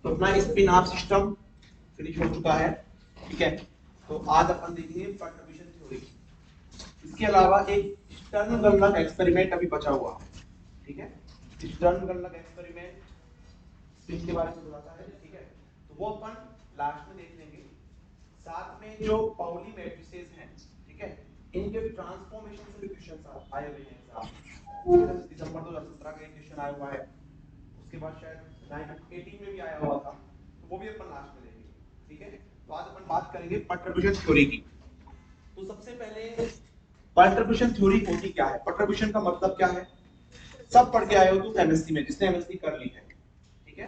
तो अपना spin half system finish हो चुका है, ठीक है। तो आज अपन देखेंगे परटर्बेशन थ्योरी। इसके अलावा एक स्टर्न गलनक एक्सपेरिमेंट अभी बचा हुआ, ठीक है। स्टर्न गलनक एक्सपेरिमेंट स्पिन के बारे में बताता है, ठीक है। तो वो अपन लास्ट में देख लेंगे। साथ में जो पाउली मैट्रिसेस हैं, ठीक है, इनके ट्रांसफॉर्मेशन से भी क्वेश्चन आए हुए हैं एग्जाम। दिसंबर 2017 का एक क्वेश्चन आया हुआ है, उसके बाद शायद 1918 में भी आया हुआ था, तो वो भी अपन लास्ट में देखेंगे, ठीक है। तो आज अपन बात करेंगे परटर्बेशन थ्योरी की। तो सबसे पहले परटर्बेशन थ्योरी होती क्या है, परटर्बेशन का मतलब क्या है, सब पढ़ के आए हो तुम एमएससी में, जिसने एमएससी कर ली है, ठीक है।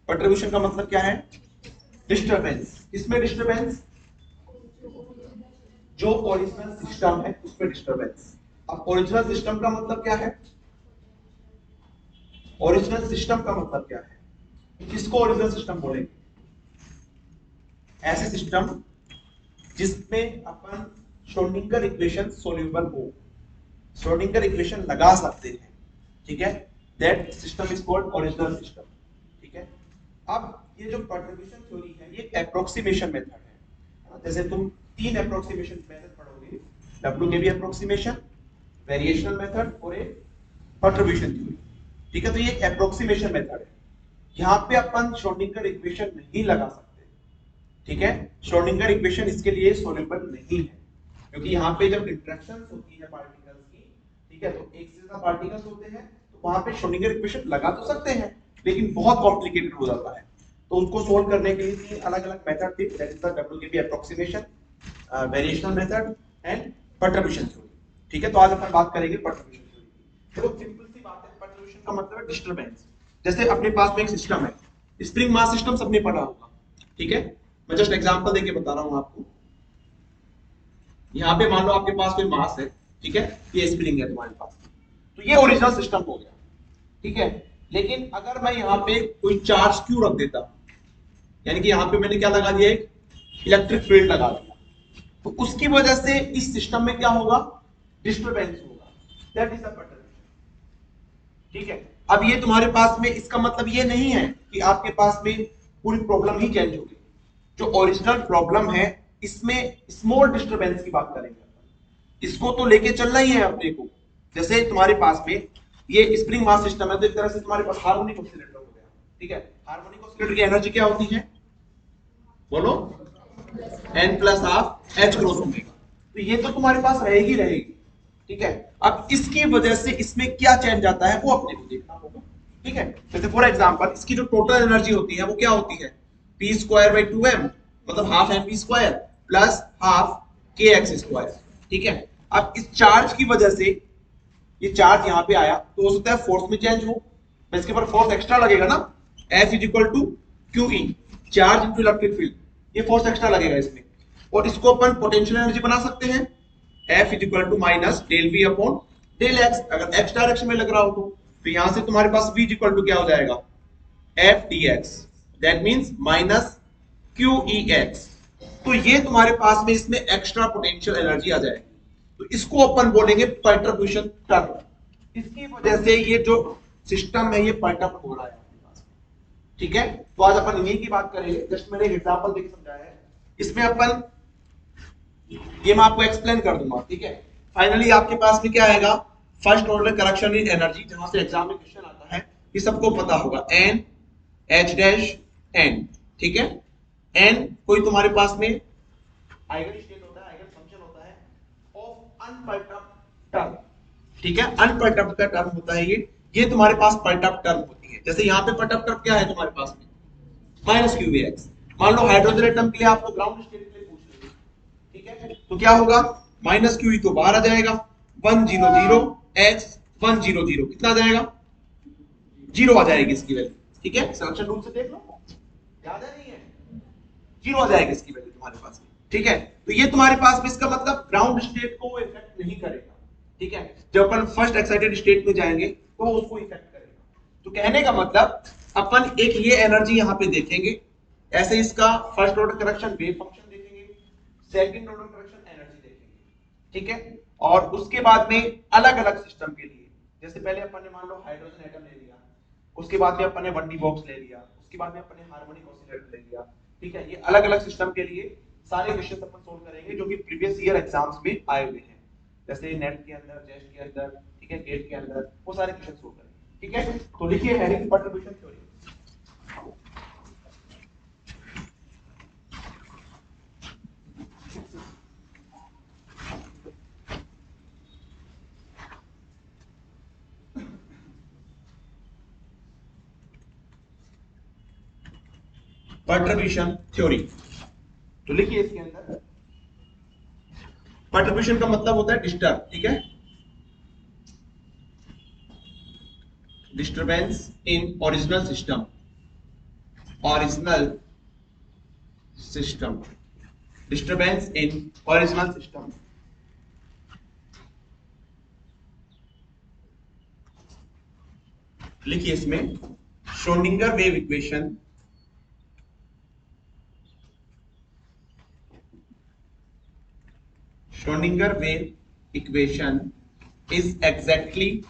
परटर्बेशन का मतलब क्या है, डिस्टरबेंस। इसमें डिस्टरबेंस जो ओरिजिनल सिस्टम है उसमें डिस्टरबेंस। अब ओरिजिनल सिस्टम का मतलब क्या है, ओरिजिनल सिस्टम का मतलब क्या है, किसको ओरिजिनल सिस्टम बोलेंगे, ऐसे सिस्टम जिसमें अपन श्रोडिंगर इक्वेशन सॉल्यूबल हो, श्रोडिंगर इक्वेशन लगा सकते हैं, ठीक है। That system is called original system, ठीक है। अब ये जो परटर्बेशन थ्योरी है ये अप्रोक्सीमेशन मेथड है। जैसे तुम 3 अप्रोक्सीमेशन मेथड पढ़ोगे, WKB अप्रोक्सीमेशन, वेरिएशनल मेथड और एक परटर्बेशन थ्योरी, ठीक है। तो ये एक अप्रोक्सीमेशन मेथड है, यहाँ पे अपन श्रोडिंगर इक्वेशन नहीं लगा सकते, ठीक है। श्रोडिंगर इक्वेशन इसके लिए सॉल्युबल नहीं है, क्योंकि यहाँ पे जब इंटरेक्शन होती है पार्टिकल्स की, ठीक है, तो एक से ज्यादा पार्टिकल्स होते हैं, तो वहां पे श्रोडिंगर इक्वेशन लगा तो सकते हैं, लेकिन बहुत कॉम्प्लिकेटेड हो जाता है। तो उसको सोल्व करने के लिए 3 अलग-अलग मेथड थे, that is the WKB approximation, variational method and perturbation theory, ठीक है। तो आज अपन बात करेंगे परटर्बेशन थ्योरी की। देखो सिंपल सी बात है, परटर्बेशन का मतलब है डिस्टरबेंस। जैसे अपने पास में एक सिस्टम है, स्प्रिंग मास सिस्टम सबने पढ़ा होगा, ठीक है। मैं जस्ट एग्जांपल देके बता रहा हूं आपको। यहाँ पे मान लो आपके पास कोई मास है, ठीक है, ये स्प्रिंग है तुम्हारे पास, तो ये ओरिजिनल सिस्टम हो गया, ठीक है। लेकिन अगर मैं यहाँ पे कोई चार्ज क्यू रख देता, यानी कि यहाँ पे मैंने क्या लगा दिया, एक इलेक्ट्रिक फील्ड लगा दिया, तो उसकी वजह से इस सिस्टम में क्या होगा, डिस्टरबेंस होगा, दैट इज द परटर्बेशन, ठीक है। अब ये तुम्हारे पास में, इसका मतलब ये नहीं है कि आपके पास में पूरी प्रॉब्लम ही चेंज होगी। जो ओरिजिनल प्रॉब्लम है इसमें स्मॉल डिस्टरबेंस की बात करेंगे, इसको तो लेके चलना ही है अपने को। जैसे तुम्हारे पास में ये स्प्रिंग मास सिस्टम है, तो एक तरह से तुम्हारे पास हार्मोनिक ऑसिलेटर हो गया, ठीक है। हार्मोनिक ऑसिलेटर की एनर्जी क्या होती है, बोलो, n plus half h cross omega. तो ये तो तुम्हारे पास रहेगी रहेगी, ठीक है। अब इसकी वजह से इसमें क्या चेंज आता है वो अपने को देखना होगा, ठीक है। जैसे फॉर एग्जांपल इसकी जो टोटल एनर्जी होती है वो क्या होती है, p स्क्वायर बाई 2m, मतलब half mp square plus half kx square, ठीक है। अब इस चार्ज की वजह से ये चार्ज यहाँ पे आया, तो हो सकता है फोर्स में चेंज हो, तो इसके ऊपर फोर्स एक्स्ट्रा लगेगा ना, F is equal to QE, charge into electric field, ये फोर्स एक्स्ट्रा लगेगा इसमें। और इसको अपन पोटेंशियल एनर्जी बना सकते हैं, F is equal to minus del V upon del x, अगर x डायरेक्शन में लग रहा हो तो यहां से तुम्हारे पास V इज इक्वल टू क्या हो जाएगा, F dx, that means minus QEx। तो ये तुम्हारे पास में इसमें एक्स्ट्रा पोटेंशियल एनर्जी आ जाएगी, तो इसको अपन बोलेंगे परटर्बेशन टर्म। इसकी वजह से ये जो सिस्टम है ये परटर्ब हो रहा है अपने पास, ठीक है। तो आज अपन इन्हीं की बात करेंगे, जस्ट मैंने एग्जांपल देके समझाया है, इसमें अपन ये मैं आपको एक्सप्लेन कर दूंगा, ठीक है। फाइनली आपके पास में क्या आएगा, first order correction in energy, जहां से एग्जाम में क्वेश्चन आता है, ये सबको पता होगा, एन एच डैश एन, ठीक है। एन कोई तुम्हारे पास में आइगन स्टेट होता है, आइगन फंक्शन होता है ऑफ अनपर्टर्ब्ड टर्म, ठीक है। अनपर्टर्ब्ड का टर्म होता है ये तुम्हारे पास पर्टर्ब्ड टर्म होती है। जैसे यहाँ पे पर्टर्ब्ड टर्म क्या है तुम्हारे पास में, माइनस QVx। मान लो हाइड्रोजन एटम के लिए आपको ग्राउंड स्टेट के लिए पूछ लिया, ठीक है, तो क्या होगा, माइनस QE तो बाहर आ जाएगा, 100 x 100, कितना आ जाएगा, 0 आ जाएगी इसकी वैल्यू, ठीक है। सिलेक्शन रूल से देख लो, याद है नहीं है, 0 आ जाएगी इसकी वैल्यू तुम्हारे पास में, ठीक है। तो ये तुम्हारे पास में, इसका मतलब ग्राउंड स्टेट को वो इफेक्ट नहीं करेगा, ठीक है। जब अपन फर्स्ट एक्साइटेड स्टेट में जाएंगे तो उसको इफेक्ट करेगा। तो कहने का मतलब अपन एक ये एनर्जी यहाँ पे देखेंगे, ऐसे इसका first order correction wave function देखेंगे, सेकंड ऑर्डर करेक्शन एनर्जी देखेंगे, ठीक है। और उसके बाद में अलग अलग सिस्टम के लिए, जैसे पहले अपन ने मान लो हाइड्रोजन एटम ले लिया, उसके बाद में अपन ने 1D बॉक्स ले लिया, उसके बाद में अपने हार्मोनिक ऑसिलेटर ले लिया। ठीक है, ये अलग अलग सिस्टम के लिए सारे क्वेश्चन अपन सोल्व करेंगे जो कि प्रीवियस ईयर एग्जाम्स में आए हुए हैं, जैसे नेट के अंदर, जेस्ट के अंदर, ठीक है, गेट के अंदर, वो सारे क्वेश्चन सोल्व करेंगे। ठीक है, तो लिखिए herring contribution theory. Contribution theory, तो लिखिए इसके अंदर कंट्रीब्यूशन का मतलब होता है डिस्टर्ब। ठीक है, disturbance in original system, original system, disturbance in original system. लिखिए इसमें Schrodinger wave equation, Schrodinger wave equation is exactly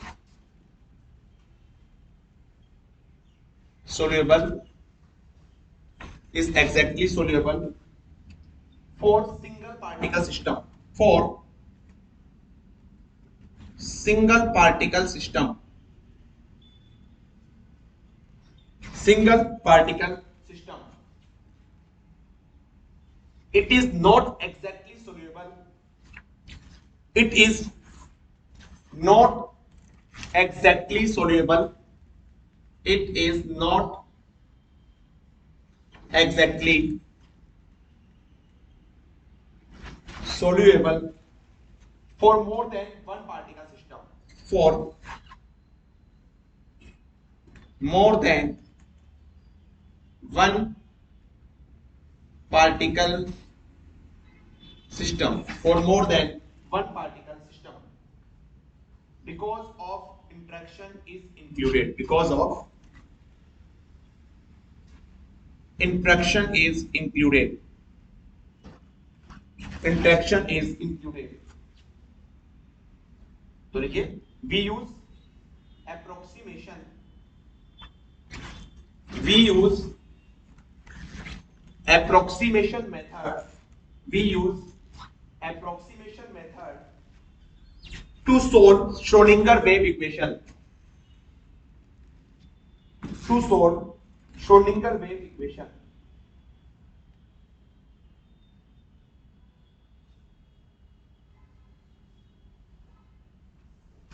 soluble, is exactly soluble for single particle system, for single particle system, single particle system. It is not exactly soluble, it is not exactly soluble, it is not exactly soluble for more than one particle system, for more than one particle system, for more than one particle system, because of interaction is included, because of interaction is included, interaction is included. तो देखिए, we use approximation, we use approximation method, we use approximation method to solve Schrodinger wave equation, to solve Schrodinger wave equation.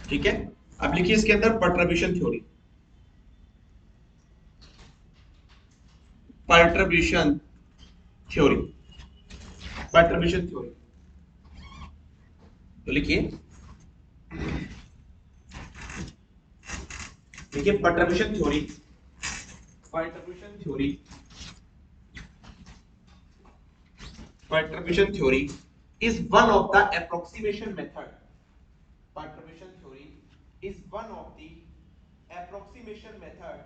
ठीक है, अब लिखिए इसके अंदर perturbation theory, perturbation theory, perturbation theory. तो लिखिए, देखिए perturbation theory, perturbation theory, perturbation theory is one of the approximation method, perturbation theory is one of the approximation method,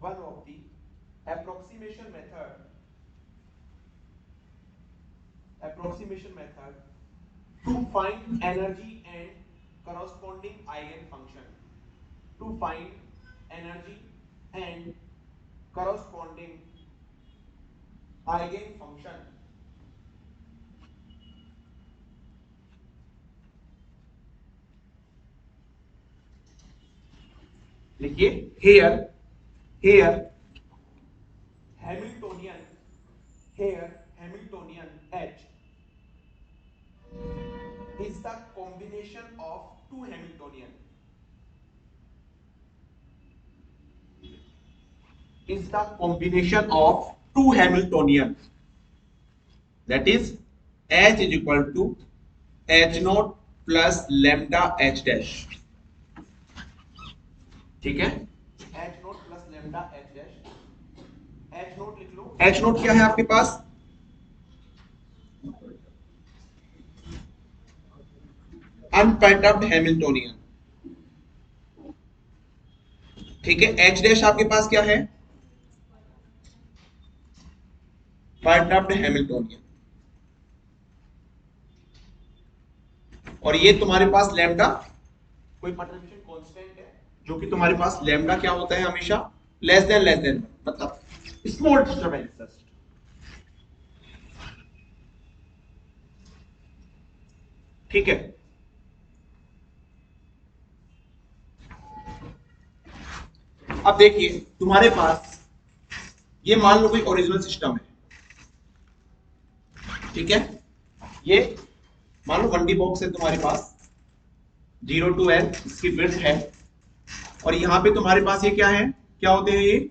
one of the approximation method, approximation method to find energy and corresponding eigen function, to find energy and corresponding eigen function. लिखिए, here here Hamiltonian, here Hamiltonian H is the combination of two Hamiltonian, is the combination of two Hamiltonian, that is H is equal to H naught plus lambda H dash। ठीक है, H naught plus lambda H dash, H naught लिख लो, H naught क्या है आपके पास, unperturbed Hamiltonian. ठीक है, H dash आपके पास क्या है, पर्टर्ब्ड हैमिल्टोनियन, और ये तुम्हारे पास लैम्डा कोई परटर्बेशन कांस्टेंट है, जो कि तुम्हारे पास लैम्डा क्या होता है हमेशा, लेस देन मतलब स्मॉल डिस्टर्बेंसेस। ठीक है, अब देखिए तुम्हारे पास ये मान लो कोई ओरिजिनल सिस्टम है, ठीक है, ये मान लो 1D बॉक्स है तुम्हारे पास, 0 to L इसकी विड्थ है, और यहां पे तुम्हारे पास ये क्या है, क्या होते हैं ये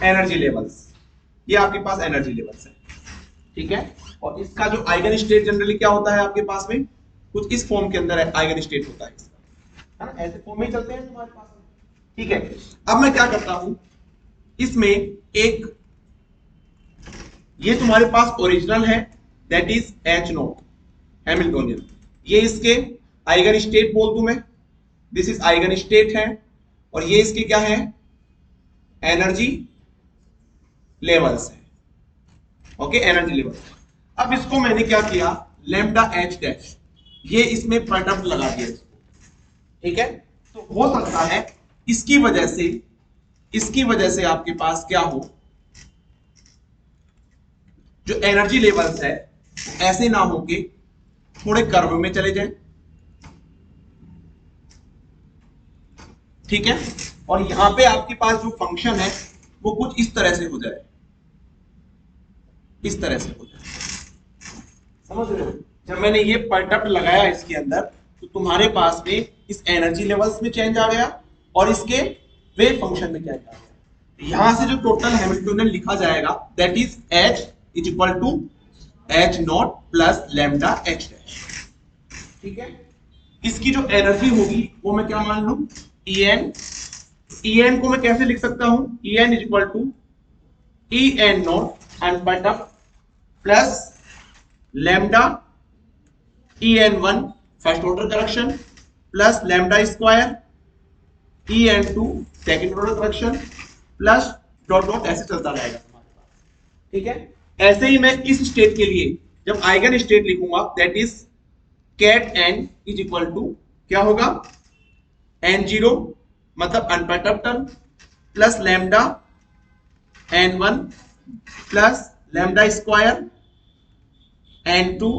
एनर्जी लेवल्स, ये आपके पास एनर्जी लेवल्स है, ठीक है। और इसका जो आइगन स्टेट जनरली क्या होता है आपके पास में, कुछ इस फॉर्म के अंदर आइगन स्टेट होता है इसका, है ना, ऐसे फॉर्म में चलते हैं तुम्हारे पास में, ठीक है। अब मैं क्या करता हूं, इसमें एक ये तुम्हारे पास ओरिजिनल है, that is H not Hamiltonian, ये इसके आइगन स्टेट बोल दूं मैं, दिस इज आइगन स्टेट है, और ये इसके क्या है एनर्जी लेवल्स है, ओके एनर्जी लेवल। अब इसको मैंने क्या किया, लैम्डा एच डैश, ये इसमें प्रोडक्ट लगा दिया इसको, ठीक है। तो हो सकता है इसकी वजह से आपके पास क्या हो, जो एनर्जी लेवल्स है ऐसे ना हो के थोड़े कर्व में चले जाए, ठीक है, और यहां पे आपके पास जो फंक्शन है वो कुछ इस तरह से हो जाए, इस तरह से हो जाए, समझ रहे हो। जब मैंने ये परटप लगाया इसके अंदर, तो तुम्हारे पास में इस एनर्जी लेवल्स में चेंज आ गया और इसके वेव फंक्शन में चेंज आ गया। यहां से जो टोटल हैमिल्टोनियन लिखा जाएगा that is H is equal to H naught plus lambda H dash, ठीक है। इसकी जो एनर्जी होगी वो मैं क्या मान लू, En को मैं कैसे लिख सकता हूं, En is equal to En naught unperturbed plus lambda En1 first order correction plus lambda square En2 second order correction plus dot dot ऐसे चलता रहेगा तुम्हारे पास, ठीक है। ऐसे ही मैं इस स्टेट के लिए जब आइगन स्टेट लिखूंगा that is ket n is equal to क्या होगा, n0 मतलब unperturbed term plus lambda n1 plus lambda square n2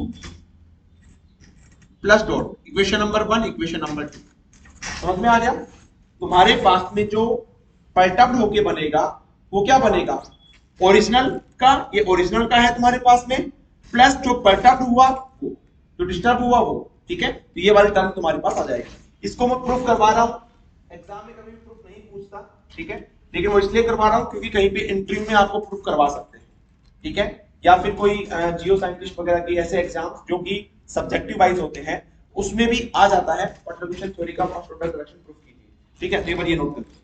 plus dot, equation number 1 equation number 2, समझ में आ गया। तुम्हारे पास में जो पलटप्ड होके बनेगा वो क्या बनेगा, ओरिजिनल का, ये ओरिजिनल का है तुम्हारे पास में, प्लस जो पलटप्ड हुआ वो, जो डिस्टर्ब हुआ वो, ठीक है। तो ये वाली टर्म तुम्हारे पास आ जाएगी। इसको मैं प्रूफ करवा रहा हूं, एग्जाम में कभी प्रूफ नहीं पूछता, ठीक है, लेकिन वो इसलिए करवा रहा हूं क्योंकि कहीं पे इंटरव्यू में आपको प्रूफ करवा सकते हैं, ठीक है, या फिर कोई जियो साइंटिस्ट वगैरह के ऐसे एग्जाम जो कि सब्जेक्टिव वाइज होते हैं उसमें भी आ जाता है परटर्बियूशन थ्योरी का फर्स्ट ऑर्डर करेक्शन प्रूफ कीजिए, ठीक है। तो एक बार ये नोट कर लीजिए।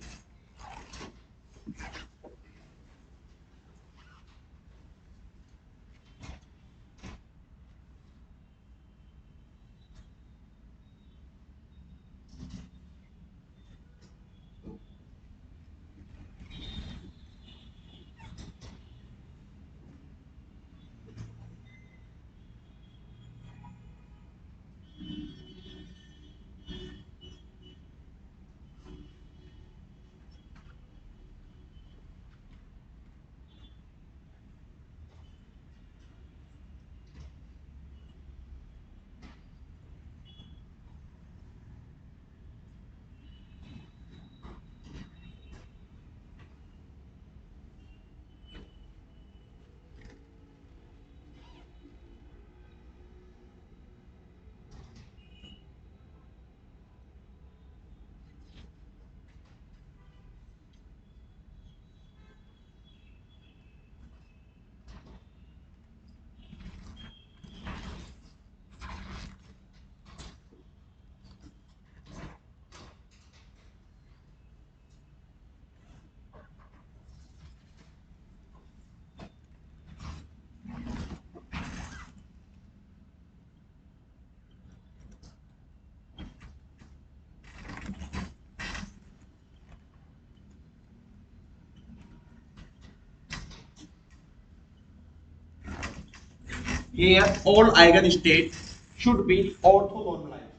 ये all eigen state should be ortho normalized,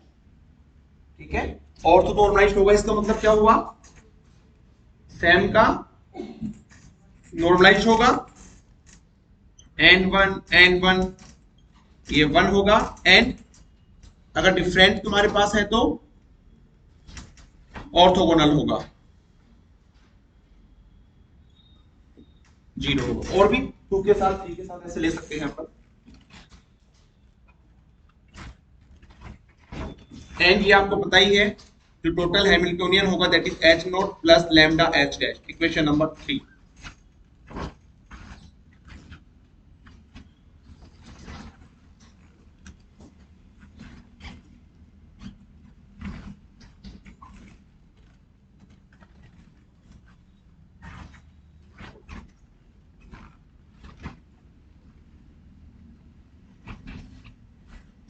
ठीक है। ऑर्थो नॉर्मलाइज्ड होगा इसका मतलब क्या हुआ, सेम का नॉर्मलाइज होगा, n1 ये 1 होगा, एंड अगर डिफरेंट तुम्हारे पास है तो ऑर्थोगोनल होगा, 0 होगा। और भी 2 के साथ 3 के साथ ऐसे ले सकते हैं यहाँ पर। एंड ये आपको पता ही है, जो टोटल हैमिल्टोनियन होगा that is H naught plus lambda H dash, equation number 3।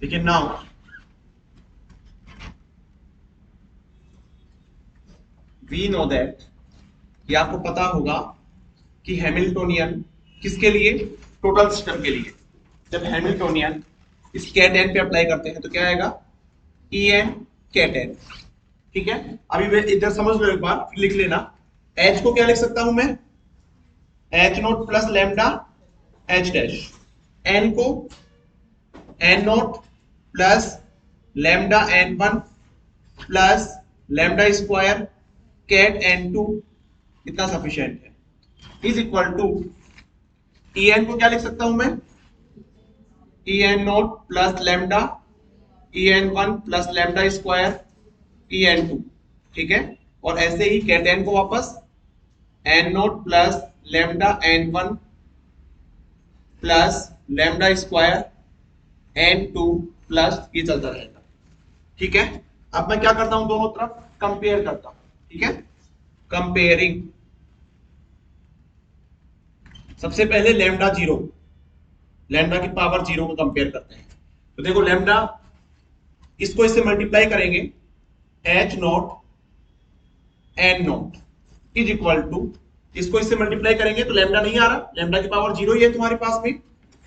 देखिए नाउ वी नो दैट, ये आपको पता होगा कि हैमिल्टोनियन किसके लिए, टोटल सिस्टम के लिए। जब हैमिल्टोनियन इस कैट एन पे अप्लाई करते हैं तो क्या आएगा, ई एन कैट एन। ठीक है, अभी मैं इधर समझ लो एक बार, फिर लिख लेना। एच को क्या लिख सकता हूं मैं, H naught plus lambda H dash, n को n naught plus lambda n one plus lambda square ket n two, इतना सफिशिएंट है, is equal to E n को क्या लिख सकता हूं मैं, E n naught plus lambda E n one plus lambda square E n two. ठीक है, और ऐसे ही कैट एन को वापस n naught plus lambda n one plus lambda square N two plus, ये चलता रहेगा। ठीक है, अब मैं क्या करता हूं, दोनों तरफ कंपेयर करता हूं। ठीक है, कंपेयरिंग, सबसे पहले लैम्डा जीरो, लैम्डा की पावर जीरो को कंपेयर करते हैं। तो देखो लैम्डा, इसको इससे मल्टीप्लाई करेंगे, H naught n naught is equal to, इसको इससे मल्टीप्लाई करेंगे तो लैम्डा नहीं आ रहा, लैम्डा की पावर जीरो ही है तुम्हारे पास में,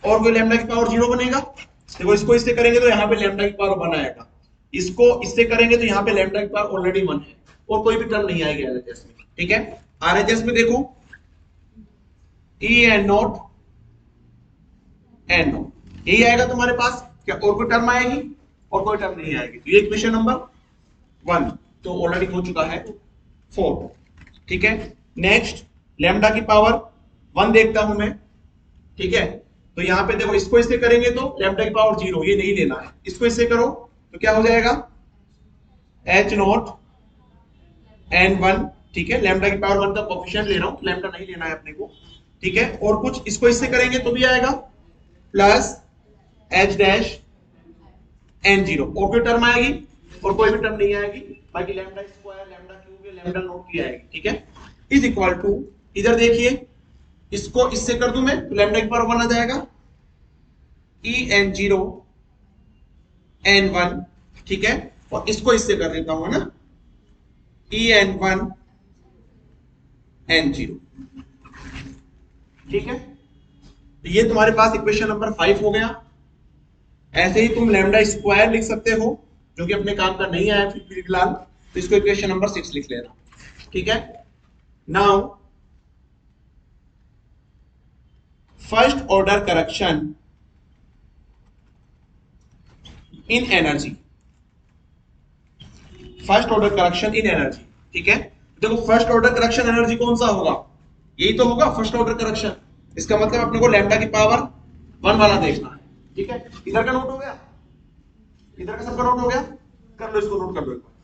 और कोई लैम्डा की पावर जीरो बनेगा। देखो इसको इससे करेंगे तो यहाँ पे लैम्डा की पावर वन आएगा, इसको इससे करेंगे तो यहाँ पे लैम्डा की पावर ऑलरेडी वन है, और कोई भी टर्म नहीं आएगी आरएचएस में। ठीक है, आरएचएस में देखो E n naught n naught यही आएगा तुम्हारे पास, क्या और कोई टर्म आएगी, और कोई टर्म नहीं आएगी। तो ये इक्वेशन नंबर 1 तो ऑलरेडी हो चुका है 4। ठीक है, नेक्स्ट लैम्डा की पावर 1 देखता हूं मैं। ठीक है, तो यहां पे देखो इसको इससे करेंगे तो लैम्डा की पावर 0, ये नहीं लेना है, इसको इससे करो तो क्या हो जाएगा, एच नॉट एन वन। ठीक है, लैम्डा की पावर 1 का कोफिशिएंट ले रहा हूं, लैम्डा नहीं लेना है अपने को। ठीक है, और कुछ इसको इससे करेंगे तो भी आएगा plus H dash n zero, और कोई टर्म आएगी, और कोई भी टर्म नहीं आएगी, बाकी लैम्डा स्क्वायर लैम्डा क्यूब या लैम्डा नॉट की आएगी। ठीक है, इज इक्वल टू, इधर देखिए इसको इससे कर दूं मैं तो लैम्डा की पावर 1 आ जाएगा, E n zero n one. ठीक है, और इसको इससे कर देता हूं ना, E n one n zero. ठीक है, तो ये तुम्हारे पास इक्वेशन नंबर 5 हो गया। ऐसे ही तुम लैम्डा स्क्वायर लिख सकते हो, जो कि अपने काम का नहीं आया फिलहाल, तो इसको इक्वेशन नंबर 6 लिख लेना। ठीक है, now first order correction in energy, first order correction in energy. ठीक है, देखो फर्स्ट ऑर्डर करेक्शन एनर्जी कौन सा होगा, यही तो होगा फर्स्ट ऑर्डर करेक्शन। इसका मतलब अपने को लैम्डा की पावर 1 वाला देखना है। ठीक है, इधर का नोट हो गया, इधर का सबका नोट हो गया, कर लो इसको, नोट कर लो एक बार।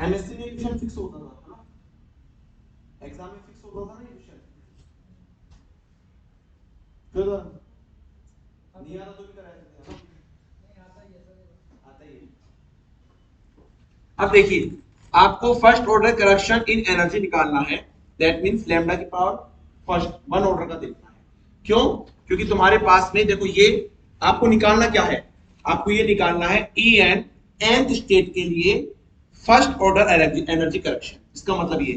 एमएससी में क्वेश्चन फिक्स होता था है ना, एग्जाम में फिक्स होता था ना ये क्वेश्चन, क्यों नहीं आता तो भी कराया जाता है ना, आता ही है। अब देखिए आपको first order correction in energy निकालना है, दैट मींस लैम्डा की पावर फर्स्ट वन ऑर्डर का देखना है। क्यों? क्योंकि तुम्हारे पास में देखो ये आपको निकालना क्या है, आपको ये निकालना है ई एन nth स्टेट के लिए फर्स्ट ऑर्डर एनर्जी करप्शन। इसका मतलब ये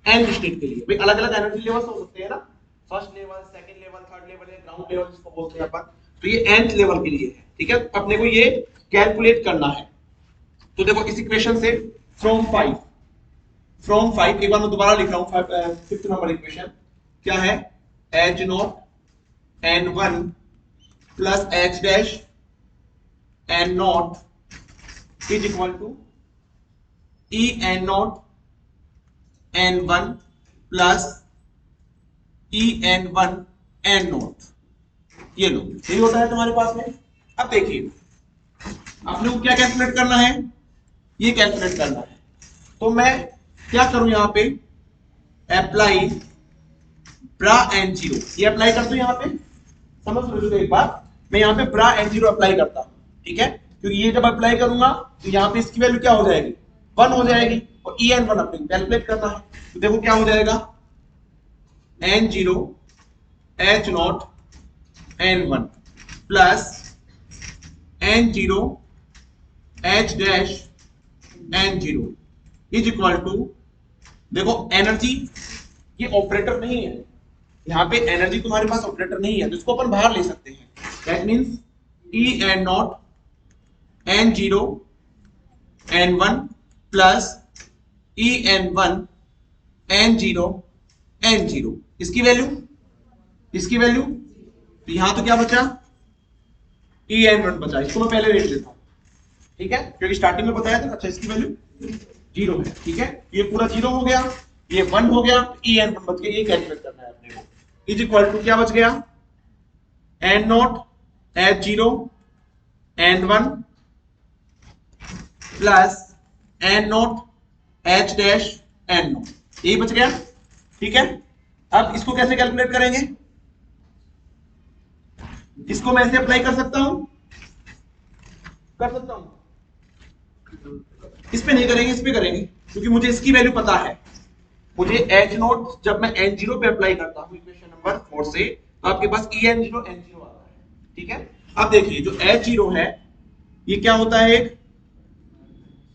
है nth स्टेट के लिए, भाई अलग अलग एनर्जी लेवल्स हो सकते हैं ना, first level, second level, third level है, ग्राउंड लेवल जिसको बोलते हैं अपन, तो ये nth लेवल के लिए है। ठीक है, अपने को ये कैलकुलेट करना है। तो देखो इस इक्वेशन से फ्रॉम फाइव एक बार मैं दोबारा लिख रहा हूं, फिफ्थ नंबर इक्वेशन क्या है, H naught n one plus H dash n naught is equal to E n naught n one plus E n one n naught. ये लो यही होता है तुम्हारे पास में। अब देखिए आपने को क्या कैलकुलेट करना है, ये कैलकुलेट करना है। तो मैं क्या करूं यहां पे, अप्लाई ब्रा एन जीरो, ये अप्लाई कर दो यहां पे, समझ लो एक बार, मैं यहां पे ब्रा एन जीरो अप्लाई करता हूं। ठीक है, क्योंकि ये जब अप्लाई करूंगा तो यहां पे इसकी वैल्यू क्या हो जाएगी, वन हो जाएगी, और ई एन वन अपने कैलकुलेट करना है। तो देखो क्या हो जाएगा, n zero H naught n one plus n zero H dash n zero is equal to, देखो एनर्जी ये ऑपरेटर नहीं है, यहाँ पे एनर्जी तुम्हारे पास ऑपरेटर नहीं है, तो इसको अपन बाहर ले सकते हैं। That means E n naught n zero n one plus E n one n zero n zero, इसकी वैल्यू, इसकी वैल्यू, तो यहां तो क्या बचा, ई एन वन बचा, इसको मैं पहले लिख लेता हूं। ठीक है, क्योंकि स्टार्टिंग में बताया था। अच्छा इसकी वैल्यू जीरो है। ठीक है, ये पूरा जीरो हो गया, ये वन हो गया, ई एन वन बच गया, ये कैलकुलेट करना है अपने को। इज इक्वल टू क्या बच गया, n naught H zero n one plus n naught H dash n naught, यही बच गया। ठीक है, अब इसको कैसे कैलकुलेट करेंगे, इसको मैं ऐसे अप्लाई कर सकता हूं, कर सकता हूं, इस पे नहीं करेंगे, इस पे करेंगे, क्योंकि मुझे इसकी वैल्यू पता है। मुझे एच नोट जब मैं एन जीरो पे अप्लाई करता हूं इक्वेशन नंबर 4 से, तो आपके पास E n zero n zero आता है। ठीक है, अब देखिए जो एच जीरो है ये क्या होता है, एक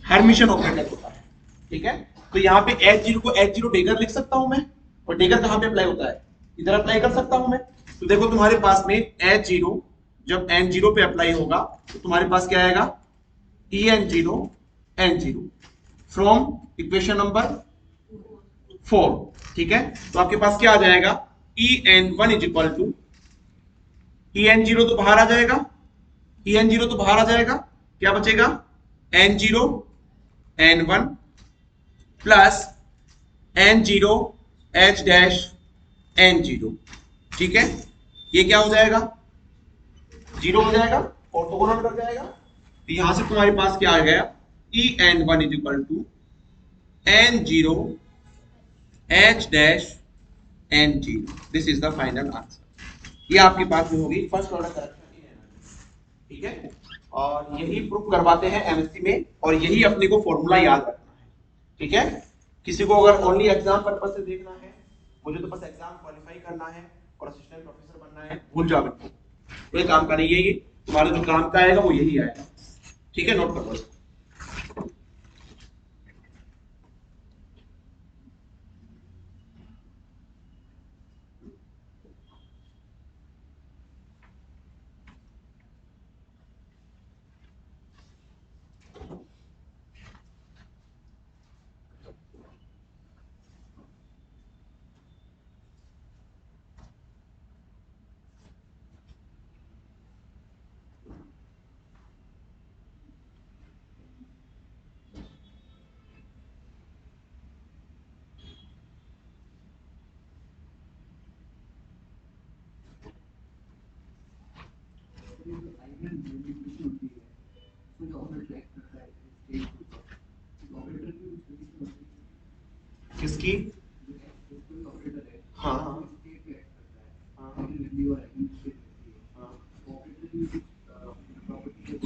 हर्मिशन ऑपरेटर होता है। ठीक है, तो यहाँ पे एच जीरो को एच जीरो डेगर लिख सकता हूं मैं, और डेगर कहां पे अप्लाई होता है, इधर अप्लाई कर सकता हूं मैं। तो देखो तुम्हारे पास में एच जीरो जब एन जीरो पे अप्लाई होगा तो तुम्हारे पास क्या आएगा, E n zero n zero from equation number 4। ठीक है, तो आपके पास क्या आ जाएगा, E n one is equal to, E n zero तो बाहर आ जाएगा, ई एन जीरो तो बाहर आ जाएगा, क्या बचेगा, n zero n one plus n zero H dash n zero. ठीक है, ये क्या हो जाएगा, जीरो हो जाएगा, ऑर्थोगोनल कर जाएगा। तो यहां से तुम्हारे पास क्या आ गया, E n one is equal to n zero H dash n zero. This is the final answer. ये आपकी बात में होगी first order correction in energy. ठीक है, और यही प्रूफ करवाते हैं एमएससी में, और यही अपने को फॉर्मूला याद रखना है। ठीक है, किसी को अगर ओनली एग्जाम पर्पज से देखना है, मुझे तो बस एग्जाम क्वालिफाई करना है और असिस्टेंट प्रोफेसर बनना है, भूल जाओ इनको, कोई काम का नहीं है ये, तुम्हारा जो काम का आएगा वो यही आएगा। ठीक है, नोट कर लो। इसकी हाँ हाँ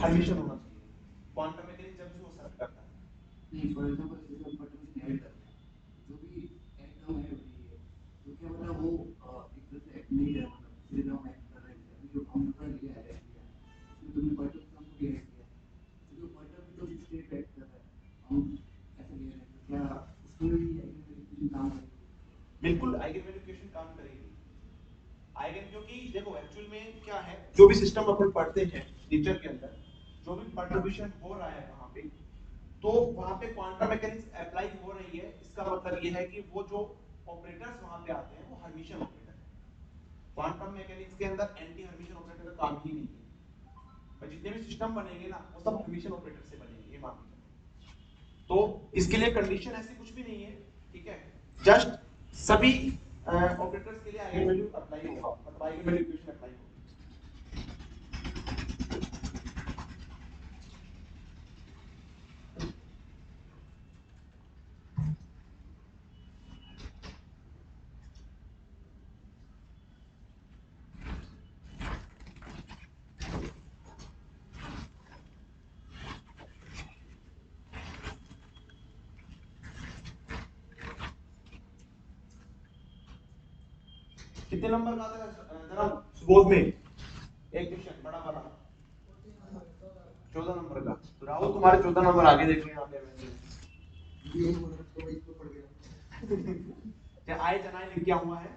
हर्मिशन होना चाहिए। क्वांटम मैकेनिक्स जब भी वो सर्च करता है नहीं, फॉर एग्जांपल जैसे हम क्वांटम ऐड करते हैं जो भी एटम ऐड होती है तो क्या मतलब वो एक तरह से ऐड नहीं है, मतलब सीधे हम ऐड कर रहे हैं जो काउंटर लिया है उसमें तुमने क्वांटम सम को भी ऐड किया तो जो क्वांटम भी तो स्टेट ऐड कर रहा है हम ऐसे ले रहे हैं तो क्या उसमें भी आइगन वैल्यूएशन काम करेगी? बिल्कुल आइगन वैल्यूएशन काम करेगी। आइगन क्योंकि देखो एक्चुअल में क्या है, जो भी सिस्टम अपन पढ़ते हैं नेचर के अंदर जो भी परटर्बेशन हो रहा है वहां पे, तो वहां पे क्वांटम मैकेनिक्स अप्लाई हो रही है। इसका मतलब ये है कि वो जो ऑपरेटर्स वहां पे आते हैं वो हर्मिशन ऑपरेटर है। क्वांटम मैकेनिक्स के अंदर एंटी हर्मिशन ऑपरेटर का काम ही नहीं है। और जितने भी सिस्टम बनेंगे ना वो सब हर्मिशन ऑपरेटर से बनेंगे, ये मान लीजिए। तो इसके लिए कंडीशन ऐसी कुछ भी नहीं है, ठीक है। जस्ट सभी ऑपरेटर्स के लिए आइगन वैल्यू अप्लाई होगा, मतलब आइगन वैल्यू इक्वेशन अप्लाई होगा। कितने नंबर का आता है जरा सुबोध में एक क्वेश्चन बड़ा वाला 14 नंबर का। तो राहुल तुम्हारे 14 नंबर आगे देख रहे हैं आप क्या आए जनाए लिख क्या हुआ है।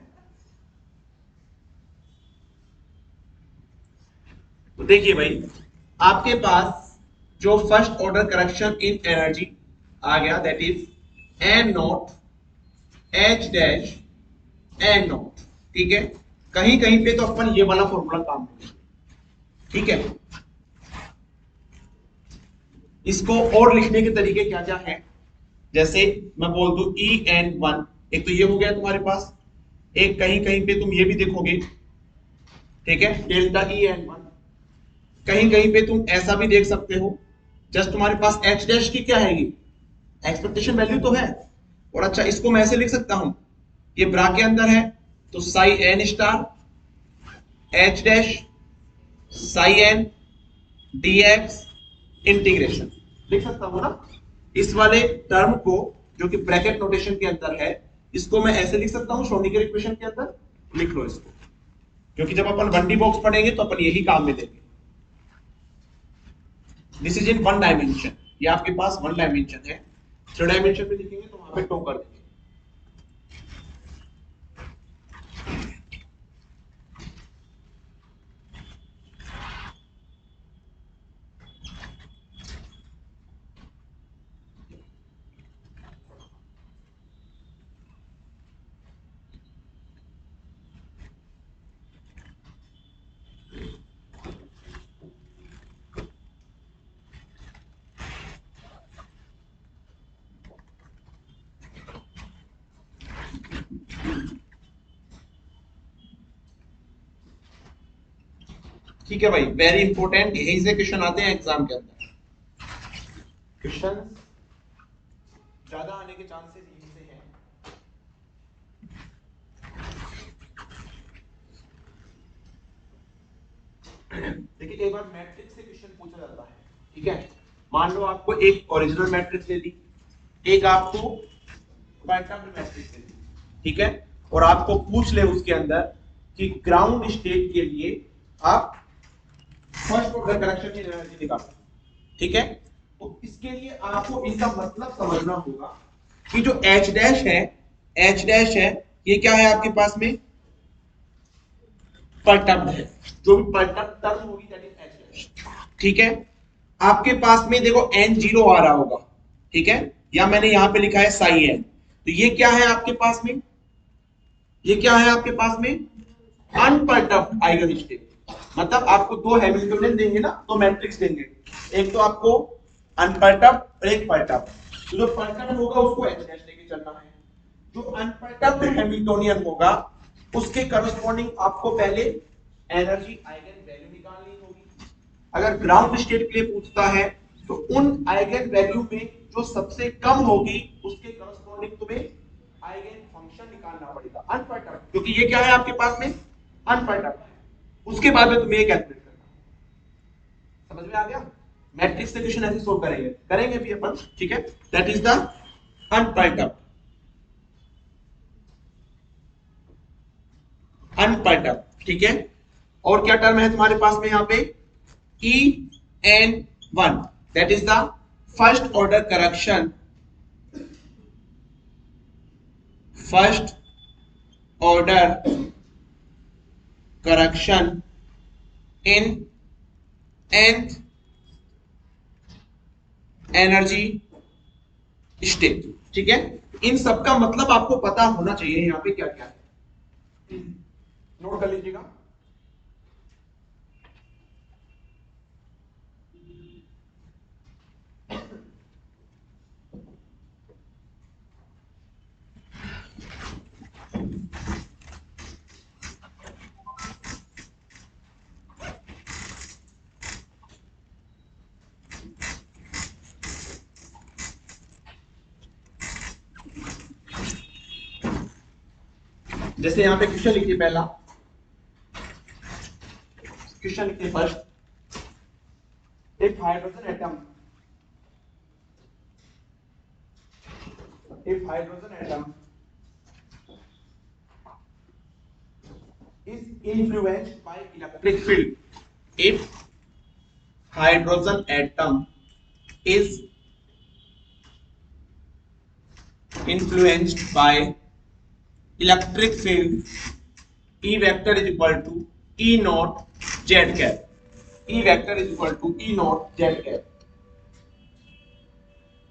तो देखिए भाई आपके पास जो first order correction in energy आ गया that is n naught H dash n naught, ठीक है। कहीं कहीं पे तो अपन ये वाला फॉर्मूला काम करेंगे, ठीक है। इसको और लिखने के तरीके क्या क्या है, जैसे मैं बोल दूं ई एन वन, एक तो ये हो गया तुम्हारे पास, एक कहीं कहीं पे तुम ये भी देखोगे, ठीक है, डेल्टा ई एन वन। कहीं कहीं पे तुम ऐसा भी देख सकते हो, जस्ट तुम्हारे पास एच डैश की क्या है, एक्सपेक्टेशन वैल्यू तो है। और अच्छा इसको मैं ऐसे लिख सकता हूं, ये ब्रा के अंदर है तो psi n star H dash psi n dx integration लिख सकता हूं ना। इस वाले टर्म को जो कि ब्रैकेट नोटेशन के अंदर है, इसको मैं ऐसे लिख सकता हूं श्रोडिंगर इक्वेशन के अंदर, लिख लो इसको, क्योंकि जब अपन 1D बॉक्स पढ़ेंगे तो अपन यही काम में लेंगे। This is in one dimension, ये आपके पास वन डायमेंशन है। 3 डायमेंशन में लिखेंगे तो वहां पे टो कर देंगे। ठीक है भाई, वेरी इंपॉर्टेंट, यही से क्वेश्चन आते हैं एग्जाम के अंदर। क्वेश्चन ज्यादा आने के चांसेस यहीं से हैं। देखिए कई बार मैट्रिक्स से क्वेश्चन पूछा जाता है, ठीक है। मान लो आपको एक ओरिजिनल मैट्रिक्स दे दी, एक आपको क्वांटम मैट्रिक्स दे दी, ठीक है, और आपको पूछ ले उसके अंदर कि ग्राउंड स्टेट के लिए आप फर्स्ट ऑर्डर करेक्शन की एनर्जी निकालो, ठीक है। तो इसके लिए आपको इनका मतलब समझना होगा कि जो एच डैश है, एच डैश है, ये क्या है आपके पास में, परटर्म है। जो भी परटर्म टर्म होगी दैट इज एच डैश, ठीक है। आपके पास में देखो एन जीरो आ रहा होगा, ठीक है, या मैंने यहां पे लिखा है साई एन, तो ये क्या है आपके पास में, ये क्या है आपके पास में अनपर्टर्ब्ड आइगन स्टेट। मतलब आपको दो हैमिल्टोनियन देंगे ना, दो मैट्रिक्स देंगे, एक तो आपको अनपर्टर्ब्ड और एक पर्टर्ब्ड, तो जो पर्टर्ब्ड होगा उसको एच डैश लेके चलना है, जो अनपर्टर्ब्ड हैमिल्टोनियन होगा उसके करस्पॉन्डिंग आपको पहले एनर्जी आइगन वैल्यू निकालनी होगी। अगर ग्राउंड स्टेट के लिए पूछता है तो उन आइगन वैल्यू में जो सबसे कम होगी उसके करस्पॉन्डिंग तुम्हें आइगन फंक्शन निकालना पड़ेगा अनपर्टर्ब, क्योंकि ये क्या है आपके पास में अनपर्टर्ब है। उसके बाद में तुम्हें ये कैलकुलेट करना। समझ में आ गया? मैट्रिक्स से क्वेश्चन ऐसे सोल्व करेंगे भी अपन, ठीक है। दैट इज द अनपर्टर्ब, अनपर्टर्ब, ठीक है। और क्या टर्म है तुम्हारे पास में यहाँ पे EN1, that is the first order correction, first order correction in nth energy state, ठीक है। इन सब का मतलब आपको पता होना चाहिए यहाँ पे क्या क्या है, नोट कर लीजिएगा। जैसे यहां पे क्वेश्चन लिखिए, पहला क्वेश्चन लिखिए first, if hydrogen atom is influenced by electric field, if hydrogen atom is influenced by electric field, E vector is equal to E naught Z cap, E vector is equal to E naught Z cap.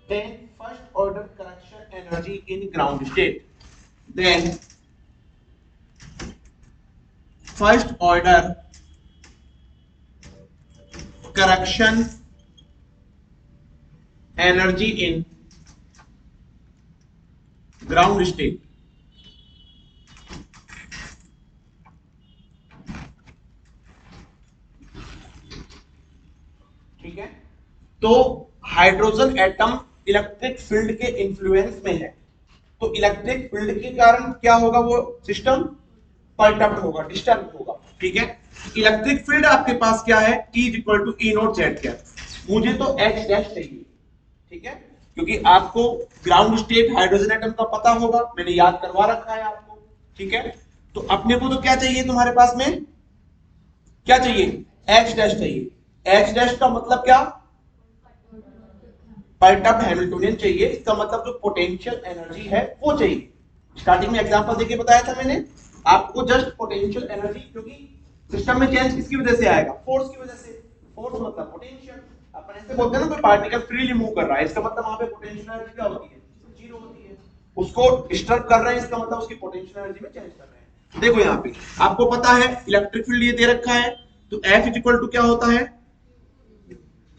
Then first order correction energy in ground state, then first order correction energy in ground state, ठीक है। तो hydrogen atom electric field के influence में है, तो electric field के कारण क्या होगा, वो सिस्टम परटर्ब होगा, डिस्टर्ब होगा, ठीक है। इलेक्ट्रिक फील्ड आपके पास क्या है, E equal to E naught Z क्या, मुझे तो H डैश चाहिए, ठीक है, क्योंकि आपको ग्राउंड स्टेट हाइड्रोजन एटम का पता होगा, मैंने याद करवा रखा है आपको, ठीक है। तो अपने को तो क्या चाहिए, तुम्हारे पास में क्या चाहिए, H डैश चाहिए। H डैश का मतलब क्या, परटर्ब हैमिल्टोनियन चाहिए, इसका मतलब जो पोटेंशियल एनर्जी है वो चाहिए। स्टार्टिंग में एग्जांपल देके बताया था मैंने आपको, जस्ट पोटेंशियल एनर्जी, क्योंकि सिस्टम में चेंज किसकी वजह से आएगा, फोर्स की वजह से। फोर्स मतलब पोटेंशियल, अपन ऐसे बोलते हैं ना कोई पार्टिकल फ्रीली मूव कर रहा है, इसका मतलब वहां पे पोटेंशियल एनर्जी क्या होती है, जीरो होती है। उसको डिस्टर्ब कर रहे हैं, इसका मतलब उसकी पोटेंशियल एनर्जी में चेंज कर रहे हैं। देखो यहाँ पे आपको पता है इलेक्ट्रिक फील्ड ये दे रखा है, तो F इक्वल टू क्या होता है,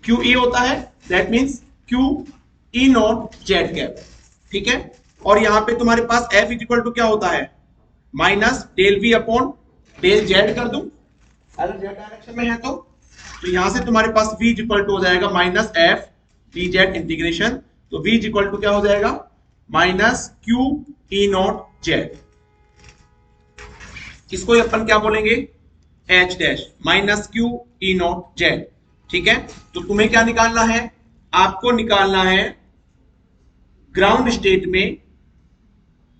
QE होता है, that means Q E naught Z cap, ठीक है। और यहां पे तुम्हारे पास F इक्वल टू क्या होता है, minus del V upon del Z कर दूं, अगर Z डायरेक्शन में है तो यहां से तुम्हारे पास V इक्वल टू हो जाएगा माइनस F dZ इंटीग्रेशन, तो V इक्वल टू क्या हो जाएगा, minus Q E naught Z। इसको अपन क्या बोलेंगे, H dash minus Q E naught Z, ठीक है। तो तुम्हें क्या निकालना है, आपको निकालना है ग्राउंड स्टेट में,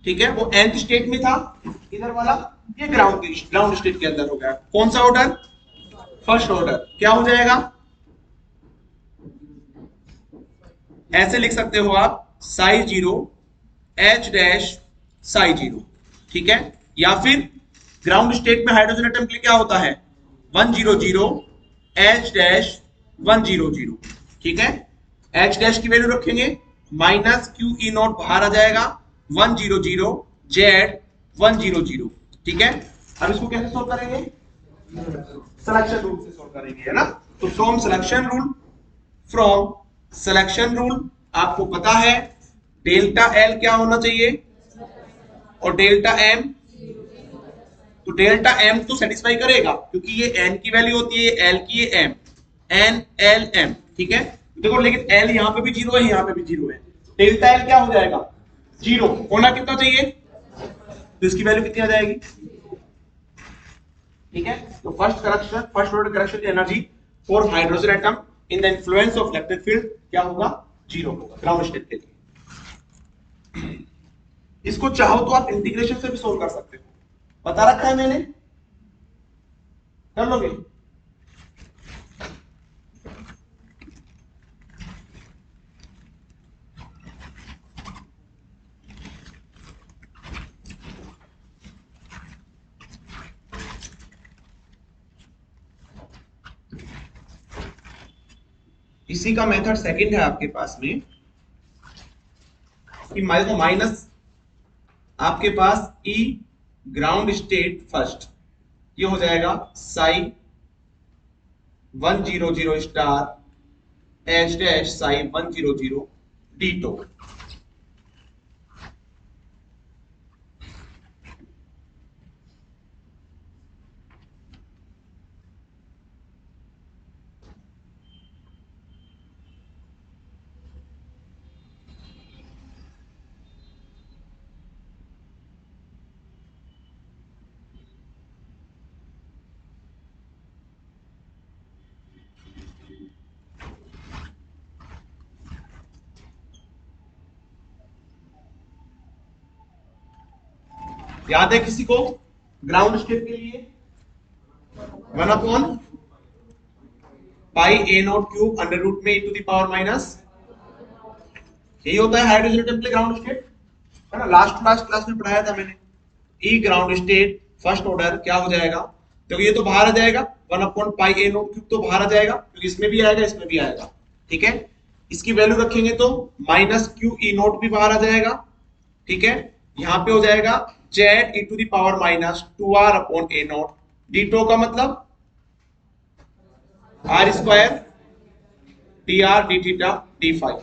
ठीक है, वो nth स्टेट में था इधर वाला, ये ग्राउंड स्टेट के अंदर हो गया, कौन सा ऑर्डर, फर्स्ट ऑर्डर, क्या हो जाएगा, ऐसे लिख सकते हो आप Sai zero H dash Sai zero, ठीक है। या फिर ग्राउंड स्टेट में हाइड्रोजन एटम के लिए क्या होता है, 100 H डैश 100, ठीक है। H डैश की वैल्यू रखेंगे, माइनस Q E नॉट बाहर आ जाएगा, 100 Z 100, ठीक है। अब इसको कैसे सोल्व करेंगे, सिलेक्शन रूल से सोल्व करेंगे, है ना। तो फ्रॉम सिलेक्शन रूल आपको पता है डेल्टा L क्या होना चाहिए और डेल्टा M, तो डेल्टा M तो सेटिस्फाई करेगा क्योंकि ये N की वैल्यू होती है, L की ये M, N L M, ठीक है। देखो लेकिन L यहाँ पे भी जीरो है, यहाँ पे भी जीरो है, डेल्टा L क्या हो जाएगा जीरो होना कितना चाहिए, तो इसकी वैल्यू कितनी आ जाएगी, ठीक है। तो first order correction energy for hydrogen atom in the influence of electric field क्या होगा, जीरो होगा ग्राउंड स्टेट के लिए। इसको चाहो तो आप इंटीग्रेशन से भी सोल्व कर सकते हो, बता रखा है मैंने, कर लोगे। इसी का मेथड सेकंड है आपके पास में कि माइनस आपके पास ई ग्राउंड स्टेट फर्स्ट, ये हो जाएगा psi 100 star H dash psi 100 d tau. याद है किसी को ग्राउंड स्टेट के लिए 1/पाई a0 क्यूब अंडर रूट में e to the power minus, यही होता है हाइड्रोजन एटम के ग्राउंड स्टेट, है ना। लास्ट क्लास में पढ़ाया था मैंने। E ground state first order क्या हो जाएगा, क्योंकि ये तो बाहर आ जाएगा 1/पाई a0 क्यूब तो बाहर आ जाएगा, क्योंकि इसमें भी आएगा इसमें भी आएगा, ठीक है। इसकी वैल्यू रखेंगे तो माइनस क्यू ई नोट भी बाहर आ जाएगा, ठीक है। यहां पे हो जाएगा Z e to the power minus 2r/a0 d tau का मतलब r square d r d theta d phi,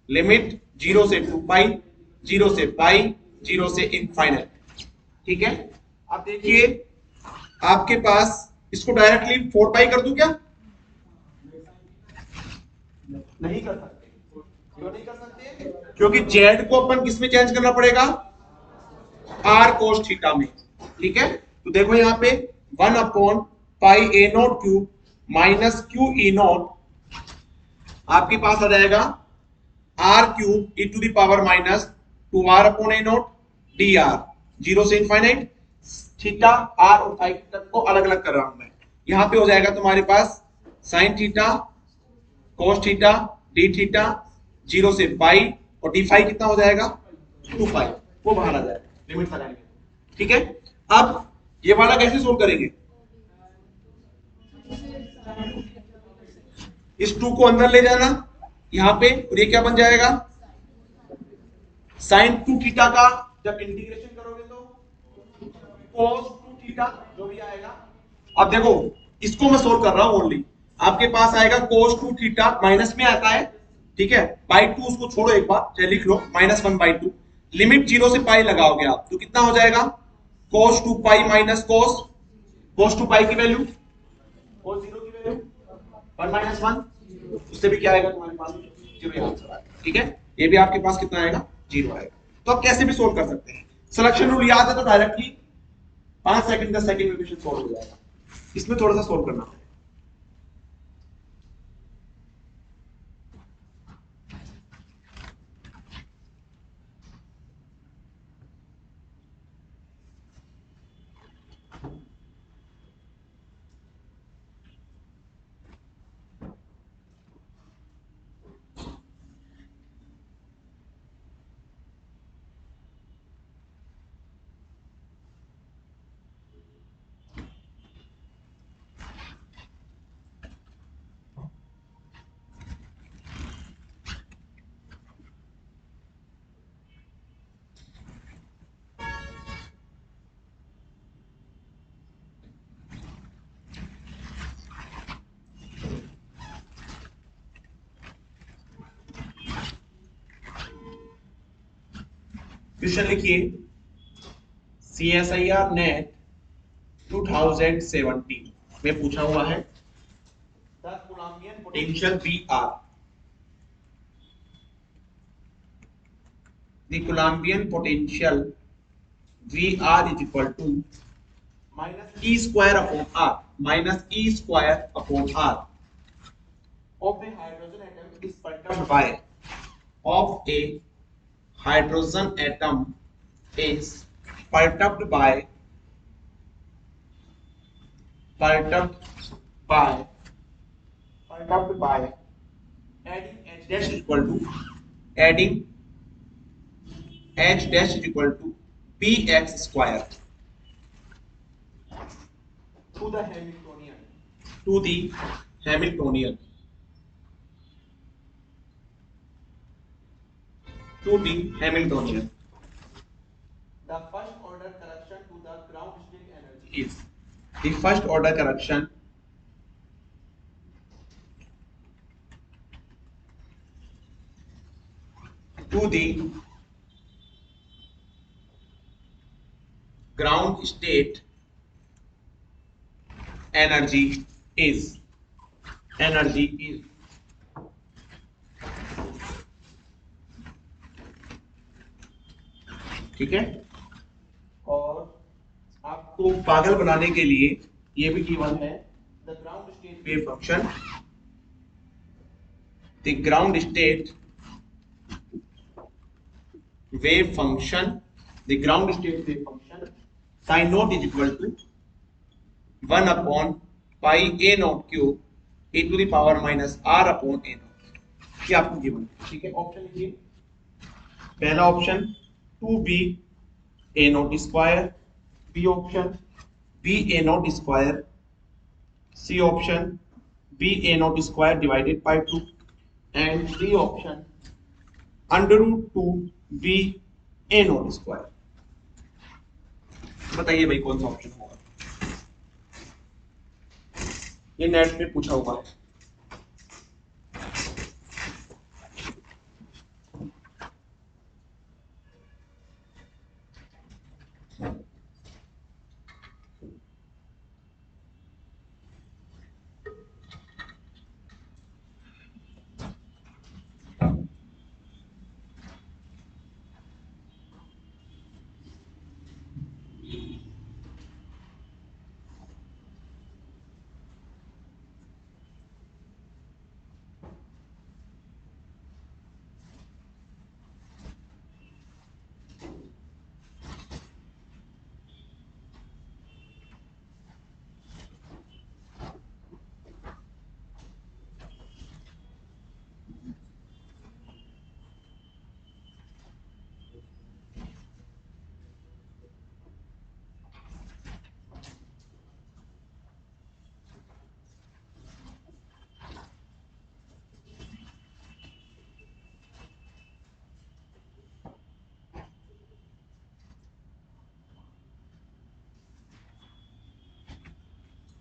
limit 0 से 2 पाई 0 से पाई 0 से इनफाइनाइट, ठीक है। अब देखिए आपके पास इसको डायरेक्टली 4 पाई कर दूं क्या, नहीं कर सकते, क्यों नहीं कर सकते, क्योंकि जेड को अपन किस में चेंज करना पड़ेगा, आर कोस थीटा में, ठीक है। तो देखो यहां पे 1/पाई a0 cube minus Q E naught आपके पास आ जाएगा r cube e to the power minus 2r/a0 d r 0 से इनफाइनाइट, थीटा आर और फाई तक को अलग अलग कर रहा हूं मैं। यहां पे हो जाएगा तुम्हारे पास sine theta cos theta d theta 0 से पाई और डी फाई कितना हो जाएगा 2 पाई, वो बाहर आ जाएगा लिमिट लगाएंगे, ठीक है। अब ये वाला कैसे सोल्व करेंगे, इस 2 को अंदर ले जाना यहां पे, और ये क्या बन जाएगा साइन 2 थीटा का जब इंटीग्रेशन करोगे तो cos 2 थीटा जो भी आएगा। अब देखो इसको मैं सोल्व कर रहा हूं ओनली, आपके पास आएगा cos 2 थीटा माइनस में आता है, ठीक है, बाई 2 उसको छोड़ो एक बार, चाहे लिख लो -1/2, लिमिट 0 से पाई लगाओगे आप तो कितना हो जाएगा cos 2 पाई माइनस cos 2 पाई की वैल्यू cos 0 की वैल्यू 1 - 1, उससे भी क्या आएगा तुम्हारे पास 0 आंसर आएगा, ठीक है। ये भी आपके पास कितना आएगा 0 आएगा। तो आप कैसे भी सोल्व कर सकते हैं, सिलेक्शन रूल याद है तो डायरेक्टली 5 सेकंड 10 सेकंड में क्वेश्चन सोल्व हो जाएगा, इसमें थोड़ा सा सोल्व करना है। क्वेश्चन लिखिए CSIR नेट 2017 में पूछा हुआ है 10 कूलम्बियन potential Br the Coulombian potential VR is equal to minus E square upon R, minus E square upon R of a hydrogen atom is perturbed by, of a hydrogen atom is perturbed by adding H dash is equal to adding H dash is equal to px square to the Hamiltonian, to the Hamiltonian, to the Hamiltonian. The first order correction to the ground state energy is, the first order correction to the ground state energy is ठीक है। और आपको पागल बनाने के लिए ये भी गिवन है, the ground state wave function, the ground state wave function, the ground state wave function psi naught is equal to 1 upon pi a naught cube e to the power minus r upon a naught, ये आपको given है। ठीक है, option लिखिए। पहला option 2b a naught square, B option b a naught square, C option b a naught square divided by 2 and D option √2b a naught square. बताइए भाई कौन सा ऑप्शन होगा? ये नेट पे पूछा हुआ है।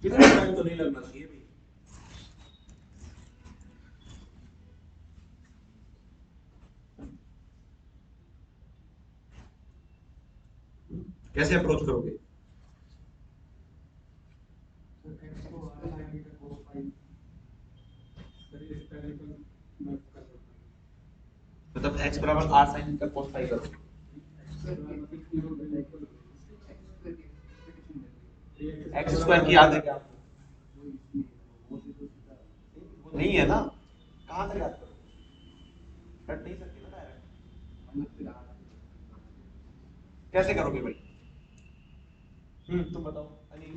इतना टाइम तो नहीं लगना चाहिए भाई। कैसे अप्रोच करोगे? मतलब x बराबर r sin theta cos phi करो। एक्स स्क्वायर की याद है क्या आपको? नहीं है ना, कहां से याद करोगे? कट नहीं सकते ना डायरेक्ट, कैसे करोगे भाई? तुम बताओ अनिल।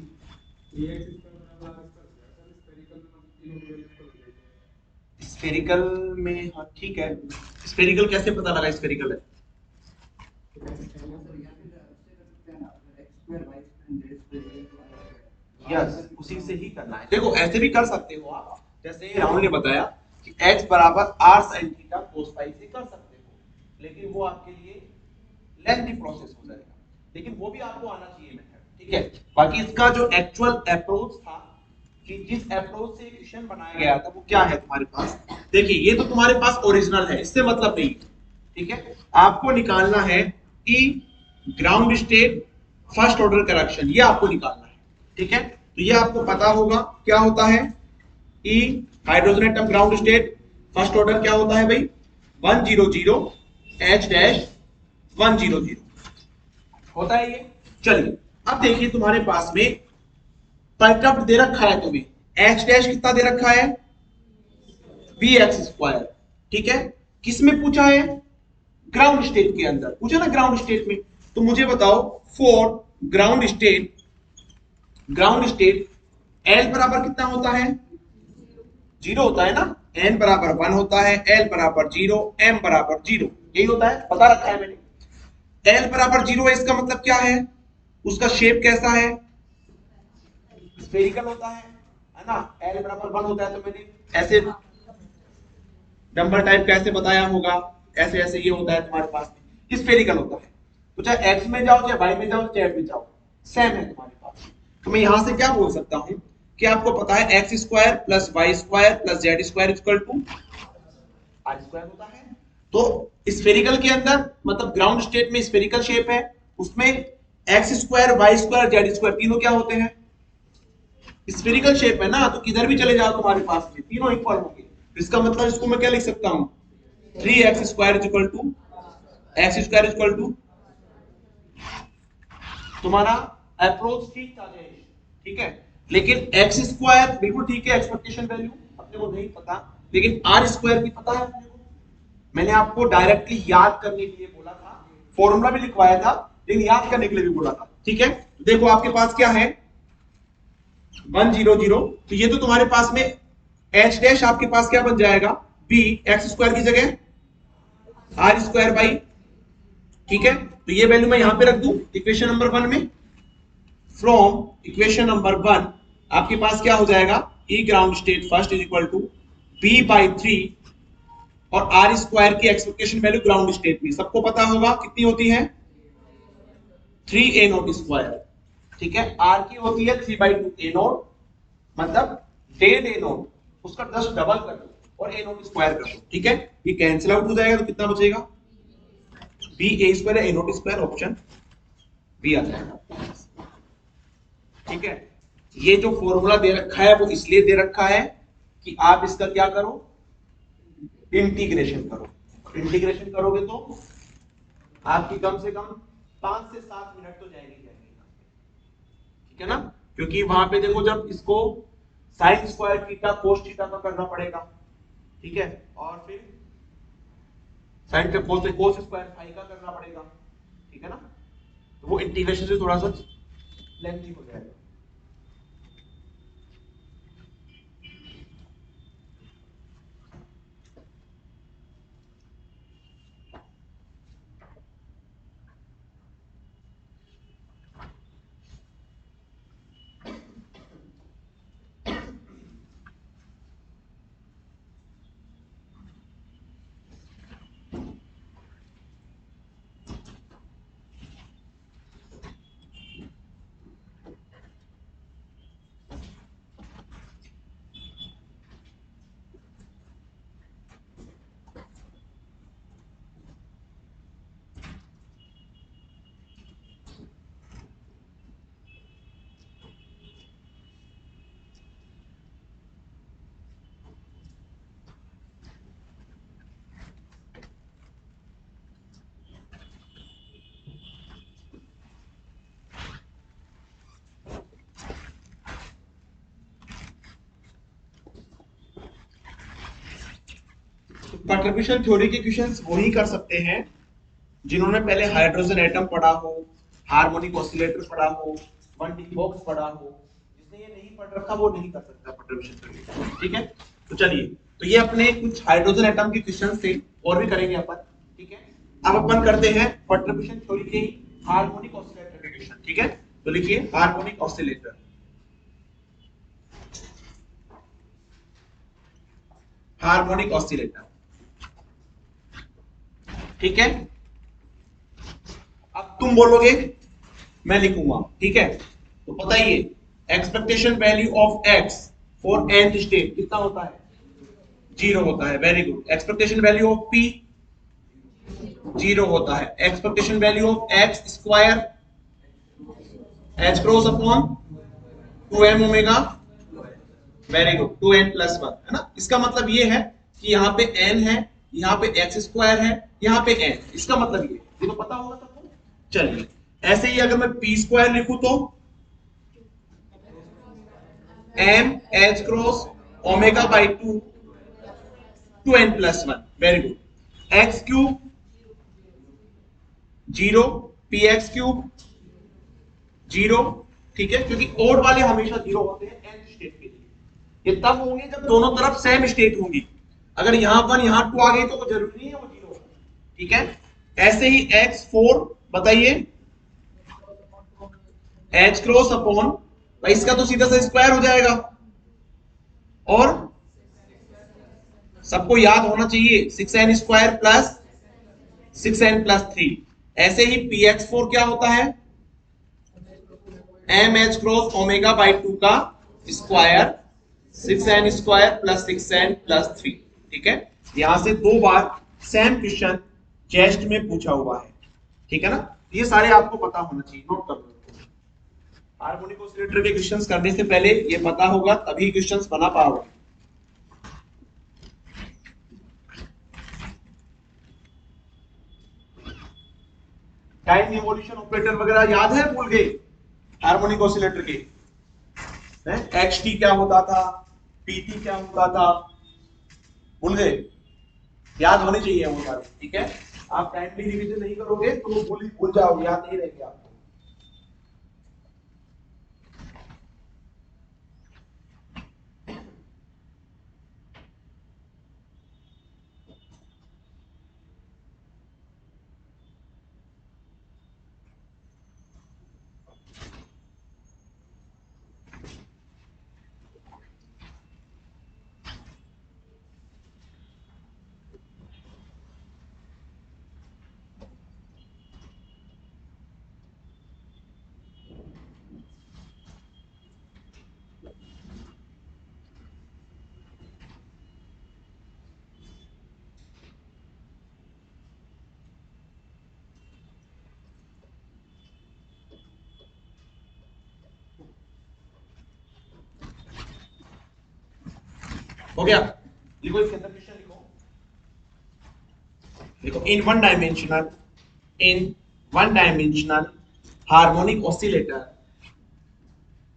स्फेरिकल में हाँ ठीक है, स्फेरिकल कैसे पता लगा स्फेरिकल है? यस, उसी से ही करना है। देखो ऐसे भी कर सकते हो आप, जैसे राहुल ने बताया कि x बराबर r sin theta cos phi से कर सकते हो, लेकिन वो आपके लिए लेंथी प्रोसेस हो जाएगा, लेकिन वो भी आपको आना चाहिए मेथड। ठीक है, बाकी इसका जो एक्चुअल अप्रोच था कि जिस अप्रोच से क्वेश्चन बनाया गया था वो क्या है तुम्हारे पास, देखिए ये तो तुम्हारे पास ओरिजिनल है, इससे मतलब नहीं। ठीक है, आपको निकालना है E ground state first order correction, ये आपको निकालना है। ठीक है, तो ये आपको पता होगा क्या होता है। E hydrogen atom ground state first order क्या होता है भाई? 100 H डैश 100 होता है ये। चलिए अब देखिए तुम्हारे पास में परटर्ब दे रखा है तुम्हें, एच डैश कितना दे रखा है, बी एक्स स्क्वायर, ठीक है। किसमें पूछा है, ग्राउंड स्टेट के अंदर पूछा ना, ग्राउंड स्टेट में। तो मुझे बताओ फॉर ग्राउंड स्टेट एल बराबर कितना होता है, 0 होता है ना, n बराबर 1 होता है, l बराबर 0, m बराबर 0, यही होता है, बता रखा है मैंने। l बराबर 0 है, इसका मतलब क्या है, उसका शेप कैसा है, स्फेरिकल होता है ना। l बराबर 1 होता है तो मैंने ऐसे नंबर टाइप कैसे बताया होगा, ऐसे ऐसे ये होता है तुम्हारे पास में, स्फेरिकल होता है। तो चाहे x में जाओ, चाहे y में जाओ, चाहे z में जाओ, सेम है तुम्हारे पास। तो मैं यहां से क्या बोल सकता हूं कि आपको पता है x square plus y square plus z square equal to r square होता है। तो स्फेरिकल के अंदर मतलब ग्राउंड स्टेट में स्फेरिकल शेप है, उसमें x square y square z square तीनों क्या होते हैं, स्फेरिकल शेप है ना। तो किधर भी चले जाओ तुम्हारे पास में तीनों इक्वल होंगे। तो इसका मतलब इसको मैं क्या लिख सकता हूं, 3x square equal to x square equal to, तुम्हारा अप्रोच ठीक था जयेश, ठीक है। लेकिन एक्स स्क्वायर बिल्कुल ठीक है, एक्सपेक्टेशन वैल्यू अपने को नहीं पता, लेकिन आर स्क्वायर की पता है अपने को। मैंने आपको डायरेक्टली याद करने के लिए बोला था, फॉर्मूला भी लिखवाया था, लेकिन याद करने के लिए भी बोला था, ठीक है। तो देखो आपके पास क्या है 100, तो ये तो तुम्हारे पास में एच डैश आपके पास क्या बन जाएगा, बी एक्स स्क्वायर की जगह आर स्क्वायर बाई, ठीक है। तो ये वैल्यू मैं यहां पे रख दूं इक्वेशन नंबर 1 में। फ्रॉम इक्वेशन नंबर 1 आपके पास क्या हो जाएगा, E ground state first is equal to b by 3 और आर स्क्वायर की एक्सपेक्टेशन वैल्यू ग्राउंड स्टेट में सबको पता होगा कितनी होती है, 3a0 स्क्वायर, ठीक है। आर की होती है 3/2 a0, मतलब डेढ़ a0, उसका 10 डबल कर दो और a0 स्क्वायर कर दो, ठीक है। ये कैंसिल आउट हो जाएगा तो कितना बचेगा, b a square a0 square, option B आ जाएगा, ठीक है। ये जो फॉर्मूला दे रखा है वो इसलिए दे रखा है कि आप इसका क्या करो, इंटीग्रेशन करो। इंटीग्रेशन करोगे तो आपकी कम से कम 5 से 7 मिनट तो जाएगी, ठीक है ना। क्योंकि वहां पे देखो जब इसको sine square theta cos theta का करना पड़ेगा, ठीक है, और फिर साइन का कोस स्क्वायर फाई का करना पड़ेगा, ठीक है ना। तो वो इंटीग्रेशन से थोड़ा सा लेंथी हो जाएगा। कंट्रीब्यूशन थ्योरी के क्वेश्चंस वही कर सकते हैं जिन्होंने पहले हाइड्रोजन एटम पढ़ा हो, हार्मोनिक ऑसिलेटर पढ़ा हो, 1D बॉक्स पढ़ा हो। जिसने ये नहीं पढ़ रखा वो नहीं कर सकता कंट्रीब्यूशन थ्योरी, ठीक है। तो चलिए, तो ये अपने कुछ हाइड्रोजन एटम के क्वेश्चंस थे, और भी करेंगे अपन, ठीक है। अब अपन करते हैं कंट्रीब्यूशन थ्योरी के हार्मोनिक ऑसिलेटर के क्वेश्चन, ठीक है। तो लिखिए हार्मोनिक ऑसिलेटर, हार्मोनिक ऑसिलेटर, ठीक है। अब तुम बोलोगे मैं लिखूंगा, ठीक है। तो बताइए expectation value of x for nth state कितना होता है, 0 होता है, very good. Expectation value of p 0 होता है। Expectation value of x square h cross upon 2m omega, very good, 2n plus 1, है ना। इसका मतलब ये है कि यहाँ पे n है, यहाँ पे x स्क्वायर है, यहाँ पे n, इसका मतलब ये ये तो पता होगा सबको। चलिए ऐसे ही अगर मैं पी स्क्वायर लिखूं तो m h cross omega by 2 2n+1, very good. X cube 0, p x cube 0, ठीक है, क्योंकि ओड वाले हमेशा 0 होते हैं nth स्टेट के लिए। ये तब होंगे जब दोनों तरफ सेम स्टेट होंगी। अगर यहां 1 यहां 2 आ गई तो जरूरी नहीं है वो 0 हो, ठीक है। ऐसे ही x4 बताइए h क्रॉस अपॉन, भाई इसका तो सीधा सा स्क्वायर हो जाएगा, और सबको याद होना चाहिए 6n² प्लस 6n+3। ऐसे ही px4 क्या होता है, m h cross omega by 2 का स्क्वायर 6n² प्लस 6n+3, ठीक है। यहां से 2 बार सेम क्वेश्चन टेस्ट में पूछा हुआ है, ठीक है ना। ये सारे आपको पता होना चाहिए, नोट कर लो। हार्मोनिक ऑसिलेटर के क्वेश्चंस करने से पहले ये पता होगा, तभी क्वेश्चंस बना पाओगे। टाइम इवोल्यूशन ऑपरेटर वगैरह याद है, भूल गए हार्मोनिक ऑसिलेटर के? एक्स टी क्या होता था, पीटी क्या होता था, भूल गए? याद होने चाहिए वो सारे, ठीक है। आप टाइमली रिवीजन नहीं करोगे तो भूल जाओगे, याद नहीं रहेंगे आपको। हो गया, लिखो इसके अंदर क्वेश्चन लिखो। देखो, in one dimensional harmonic oscillator,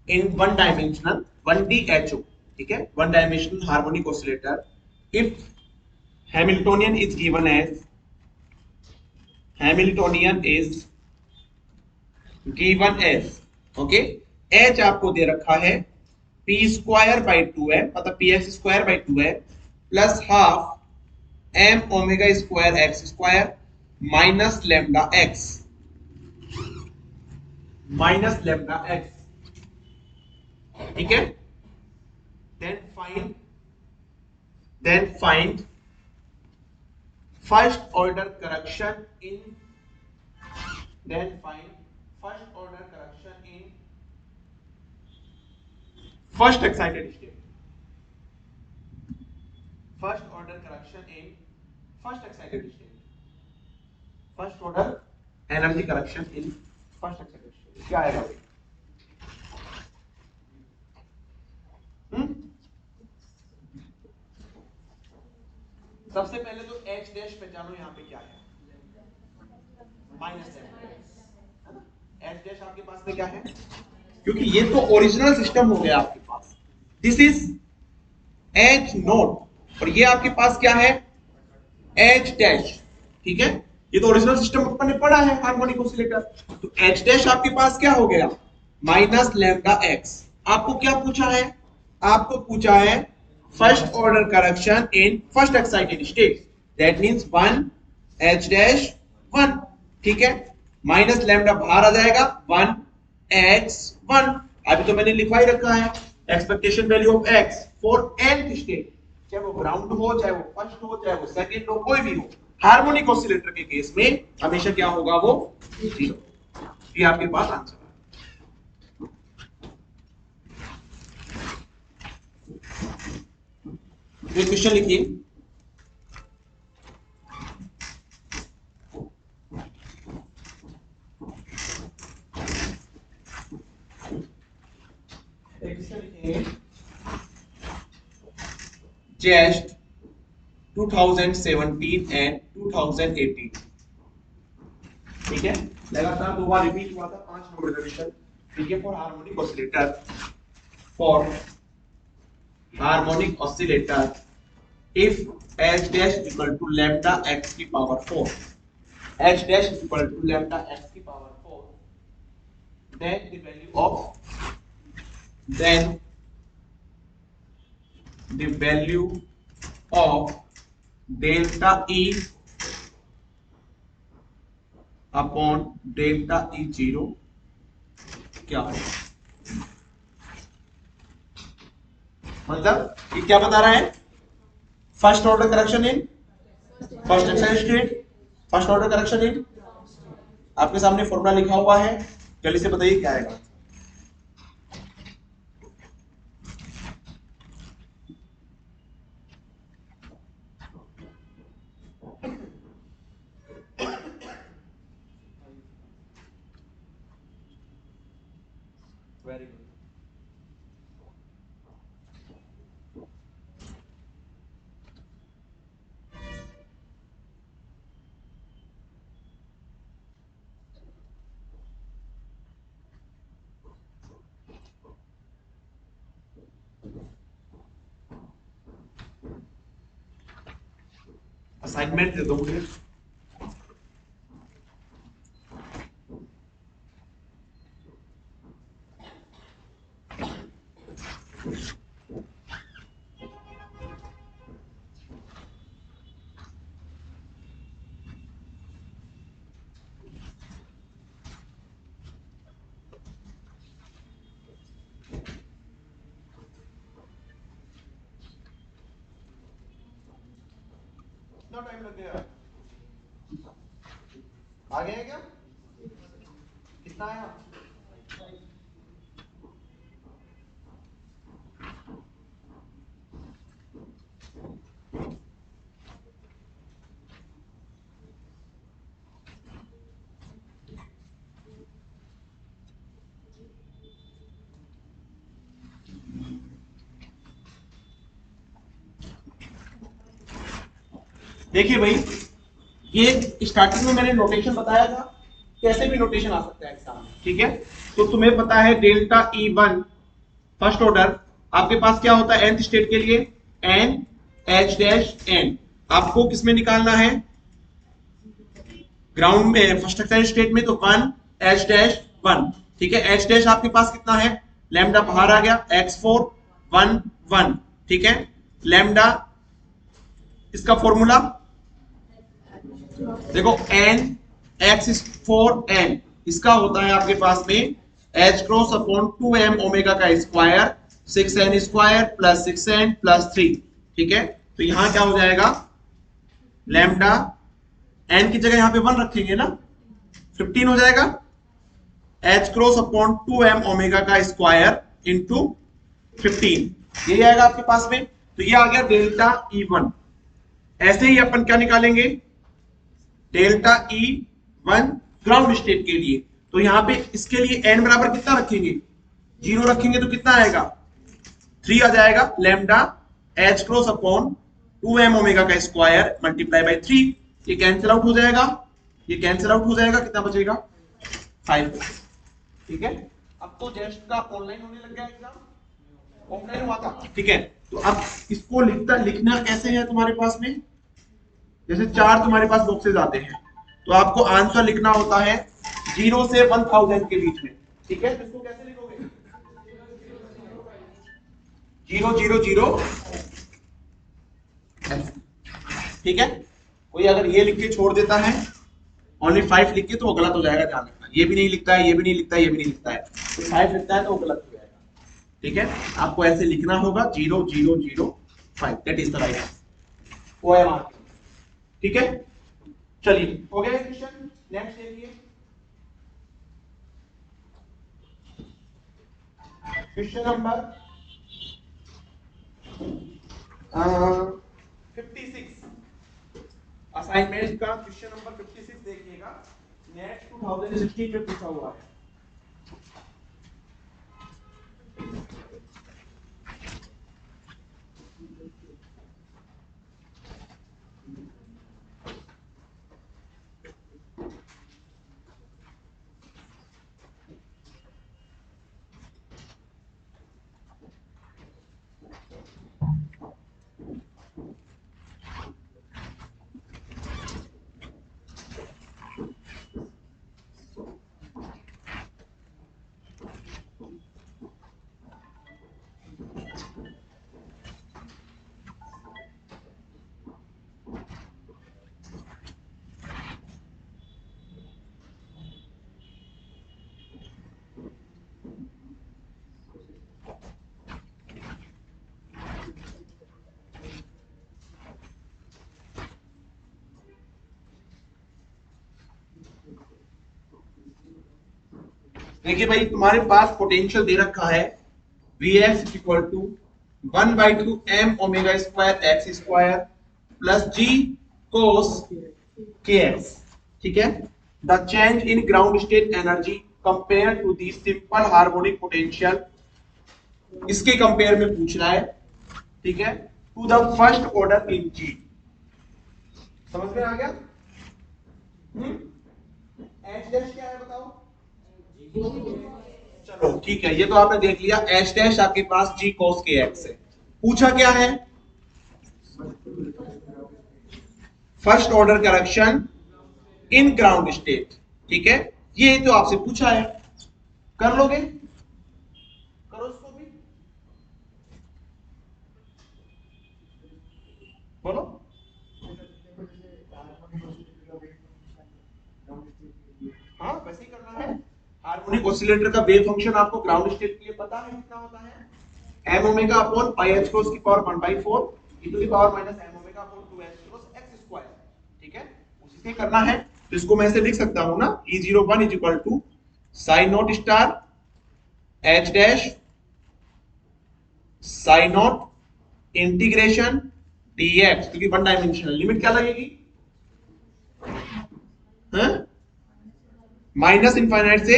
in one dimensional 1DHO, ठीक है, one dimensional harmonic oscillator, if Hamiltonian is given as okay, H आपको दे रखा है p² 2m, मतलब px² 2m plus half m⍵² x² minus lambda x, ठीक है। Then find first order correction in first excited state, first order energy correction in first excited state, क्या आएगा? सबसे पहले तो h डैश पहचानो, यहाँ पे क्या है, h डैश आपके पास में क्या है, क्योंकि ये तो ओरिजिनल सिस्टम हो गया आपके पास, दिस इज h नोट, और ये आपके पास क्या है, h डैश, ठीक है। ये तो ओरिजिनल सिस्टम अपन ने पढ़ा है हार्मोनिक ऑसिलेटर, तो h डैश आपके पास क्या हो गया, माइनस लैम्डा x। आपको क्या पूछा है, आपको पूछा है first order correction in first excited state, that means 1 h dash 1, ठीक है। माइनस लैम्डा बाहर आ जाएगा 1 x1, अभी तो मैंने लिखवा ही रखा है expectation value of x for nth state, चाहे वो ग्राउंड हो, चाहे वो फर्स्ट हो, चाहे वो सेकंड हो, कोई भी हो, हार्मोनिक ऑसिलेटर के केस में हमेशा क्या होगा, वो 0। ये आपके पास आंसर है। ये क्वेश्चन लिखिए, just 2017 and 2018 ठीक है, लगातार 2 बार रिपीट हुआ था, 5 नोड रिजर्वेशन। ठीक है, for harmonic oscillator, for harmonic oscillator if h dash is equal to lambda x की power 4, h dash is equal to lambda x की power 4, then the value of delta E upon delta E zero क्या होगा? मतलब ये क्या बता रहा है? First order correction in first excise state, first order correction इन, आपके सामने फॉर्मूला लिखा हुआ है, जल्दी से बताइए क्या आएगा। Very good. असाइनमेंट दे दो मुझे। कितना टाइम लग गया? आ गया क्या? कितना आया? देखिए भाई, ये स्टार्टिंग में मैंने नोटेशन बताया था, कैसे भी नोटेशन आ सकता है एग्जाम में। ठीक है, तो तुम्हें पता है डेल्टा E1 फर्स्ट ऑर्डर आपके पास क्या होता है nth स्टेट के लिए? n h dash n। आपको किसमें निकालना है? ग्राउंड में, फर्स्ट एक्साइज स्टेट में, तो 1 h डैश 1। ठीक है, h डैश आपके पास कितना है? लैम्डा बाहर आ गया, x4 1 1। ठीक है, लैम्डा इसका फॉर्मूला देखो, n x इज 4n, इसका होता है आपके पास में h cross upon 2m omega का square, 6n square plus 6n plus 3। ठीक है, तो यहां क्या हो जाएगा? लैम्डा n की जगह यहां पे 1 रखेंगे ना, 15 हो जाएगा, h cross upon 2m omega का स्क्वायर इंटू 15, ये आएगा आपके पास में। तो ये आ गया डेल्टा E1। ऐसे ही अपन क्या निकालेंगे? डेल्टा E1 ग्राउंड स्टेट के लिए, तो यहां पे इसके लिए n बराबर कितना रखेंगे? 0 रखेंगे तो कितना आएगा? 3 आ जाएगा, lambda h cross upon 2m omega का स्क्वायर मल्टीप्लाई बाय 3। ये कैंसिल आउट हो जाएगा, ये कैंसिल आउट हो जाएगा, कितना बचेगा? 5। ठीक है, अब तो जस्ट का ऑनलाइन होने लग गया एग्जाम, ऑफलाइन हुआ था। ठीक है, तो अब इसको लिखना कैसे है तुम्हारे पास में? जैसे 4 तुम्हारे पास बॉक्सेस आते हैं, तो आपको आंसर लिखना होता है 0 से 1000 के बीच में। ठीक है, तो इसको कैसे लिखोगे? 0 0 0। ठीक है, कोई अगर ये लिख के छोड़ देता है ओनली 5 लिख के, तो वो गलत हो जाएगा, ध्यान रखना। ये भी नहीं लिखता है, ये भी नहीं लिखता है, ये भी नहीं लिखता है, तो 5 लिखता है तो वो गलत हो जाएगा। ठीक है, आपको ऐसे लिखना होगा 0 0 0 5, that is the right answer, OMR। ठीक है, चलिए हो गया क्वेश्चन। नेक्स्ट देखिए, क्वेश्चन नंबर 56, असाइनमेंट का क्वेश्चन नंबर 56 देखिएगा, नेट 2016 में पूछा हुआ है। देखिए भाई तुम्हारे पास पोटेंशियल दे रखा है Vx equal to 1/2 m omega square x square plus g cos kx, ठीक है। The change in ground state energy compare to the simple harmonic potential, इसके कंपेयर में पूछ रहा है, ठीक है, to the first order in g. समझ में आ गया? एच डैश क्या है बताओ? चलो ठीक है, ये तो आपने देख लिया। एच डैश आपके पास जी कोस के एक्स है। पूछा क्या है? First order correction in ground state, ठीक है, ये तो आपसे पूछा है। कर लोगे? करो इसको भी, बोलो। हाँ वैसे ही करना है। हार्मोनिक ऑसिलेटर का वेव फंक्शन आपको ग्राउंड स्टेट के लिए पता है कितना होता है? m omega upon pi h cross की power 1/4 e to the power minus m omega upon 2h cross x square, ठीक है, उसी से करना है। तो इसको मैं ऐसे लिख सकता हूं ना, E01 is equal to psi naught star h dash psi naught integration dx, क्योंकि वन डायमेंशनल। लिमिट क्या लगेगी? माइनस इनफाइनाइट से,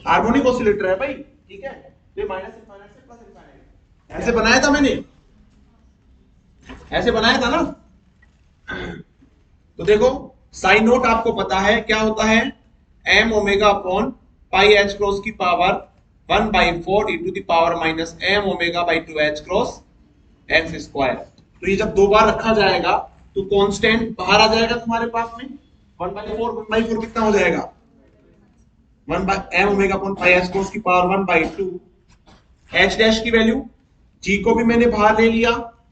हार्मोनिक ऑसिलेटर है भाई, ठीक है, ये माइनस इनफाइनाइट से प्लस इनफाइनाइट। ऐसे बनाया था मैंने, ऐसे बनाया था ना। तो देखो साइन नोट आपको पता है क्या होता है? m omega upon pi h cross की power 1/4 e to the power minus m omega by 2h cross x square. तो ये जब दो बार रखा जाएगा तो कांस्टेंट बाहर आ जाएगा तुम्हारे पास में, 1/4 कितना हो जाएगा? 1/m omega upon pi h cross की पावर 1/2। h डैश की वैल्यू g को भी मैंने बाहर ले लिया,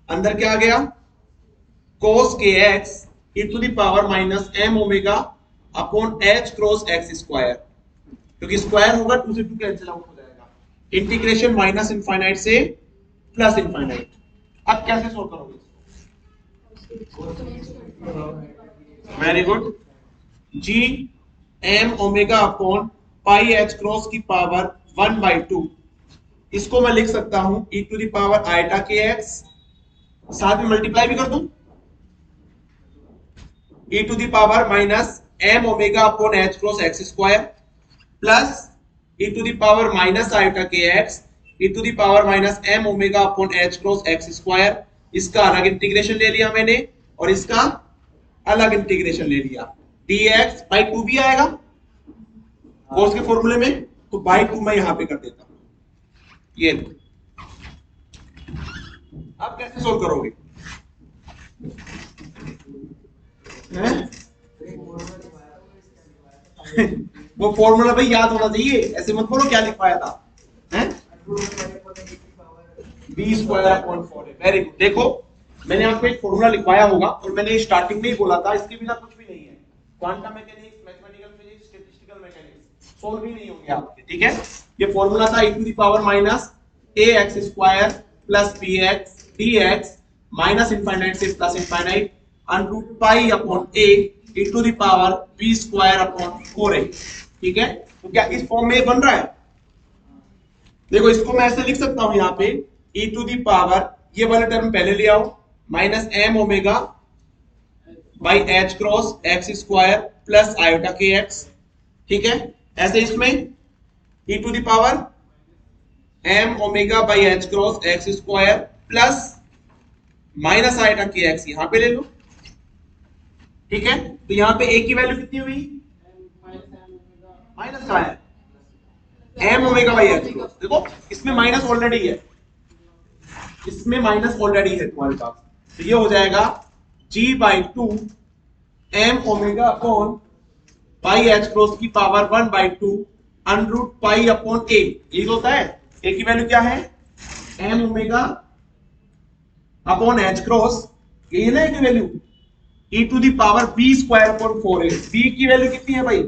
अंदर क्या आ गया? cos kx e to the power minus m omega upon h cross x square, क्योंकि स्क्वायर होगा 2 से 2 कैंसिल आउट हो जाएगा। इंटीग्रेशन माइनस इनफाइनाइट से प्लस इनफाइनाइट। अब कैसे सोल्व करोगे? Very good. g m omega upon pi h cross की पावर 1/2, इसको मैं लिख सकता हूं e to the power iota के एक्स, साथ में मल्टीप्लाई भी कर दूं, e to the power minus m omega upon h cross x square plus e to the power minus eta के x e to the power minus m omega upon h cross x square. इसका अलग integration ले लिया मैंने और इसका अलग integration ले लिया। dx बाई 2 भी आएगा कोस के फॉर्मूले में, तो बाई 2 मैं यहां पे कर देता हूं। ये अब कैसे सोल्व करोगे? वो फॉर्मूला भाई याद होना चाहिए, ऐसे मत बोलो क्या लिखवाया था, b square upon 4। Very good. देखो मैंने आपको एक फॉर्मूला लिखवाया होगा और मैंने स्टार्टिंग में ही बोला था इसके बिना कुछ भी नहीं है। Quantum mechanics, mathematical physics, statistical mechanics solve ही नहीं होंगे आपके, ठीक है। ये फॉर्मूला था e to the power minus ax square plus bx dx minus infinite से plus infinite √ pi upon a e to the power b square upon 4a, ठीक है। तो क्या इस फॉर्म में बन रहा है? देखो इसको मैं ऐसे लिख सकता हूं यहां पे e टू द पावर, ये वाला टर्म पहले ले आओ, minus m omega by h cross x square plus iota k x, ठीक है। ऐसे इसमें e to the power m omega by h cross x square plus minus iota k x यहां पे ले लो, ठीक है। तो यहां पे a की वैल्यू कितनी हुई? माइनस का है m omega by h cross. देखो इसमें माइनस ऑलरेडी है, इसमें माइनस ऑलरेडी है तुम्हारे पास, तो ये हो जाएगा g/2 m omega upon pi h cross की पावर 1/2 √ पाई अपॉन a। यही होता है। a की वैल्यू क्या है? m omega upon h cross, यही है ना a की value, e to the power b square upon 4a। b की वैल्यू कितनी है भाई?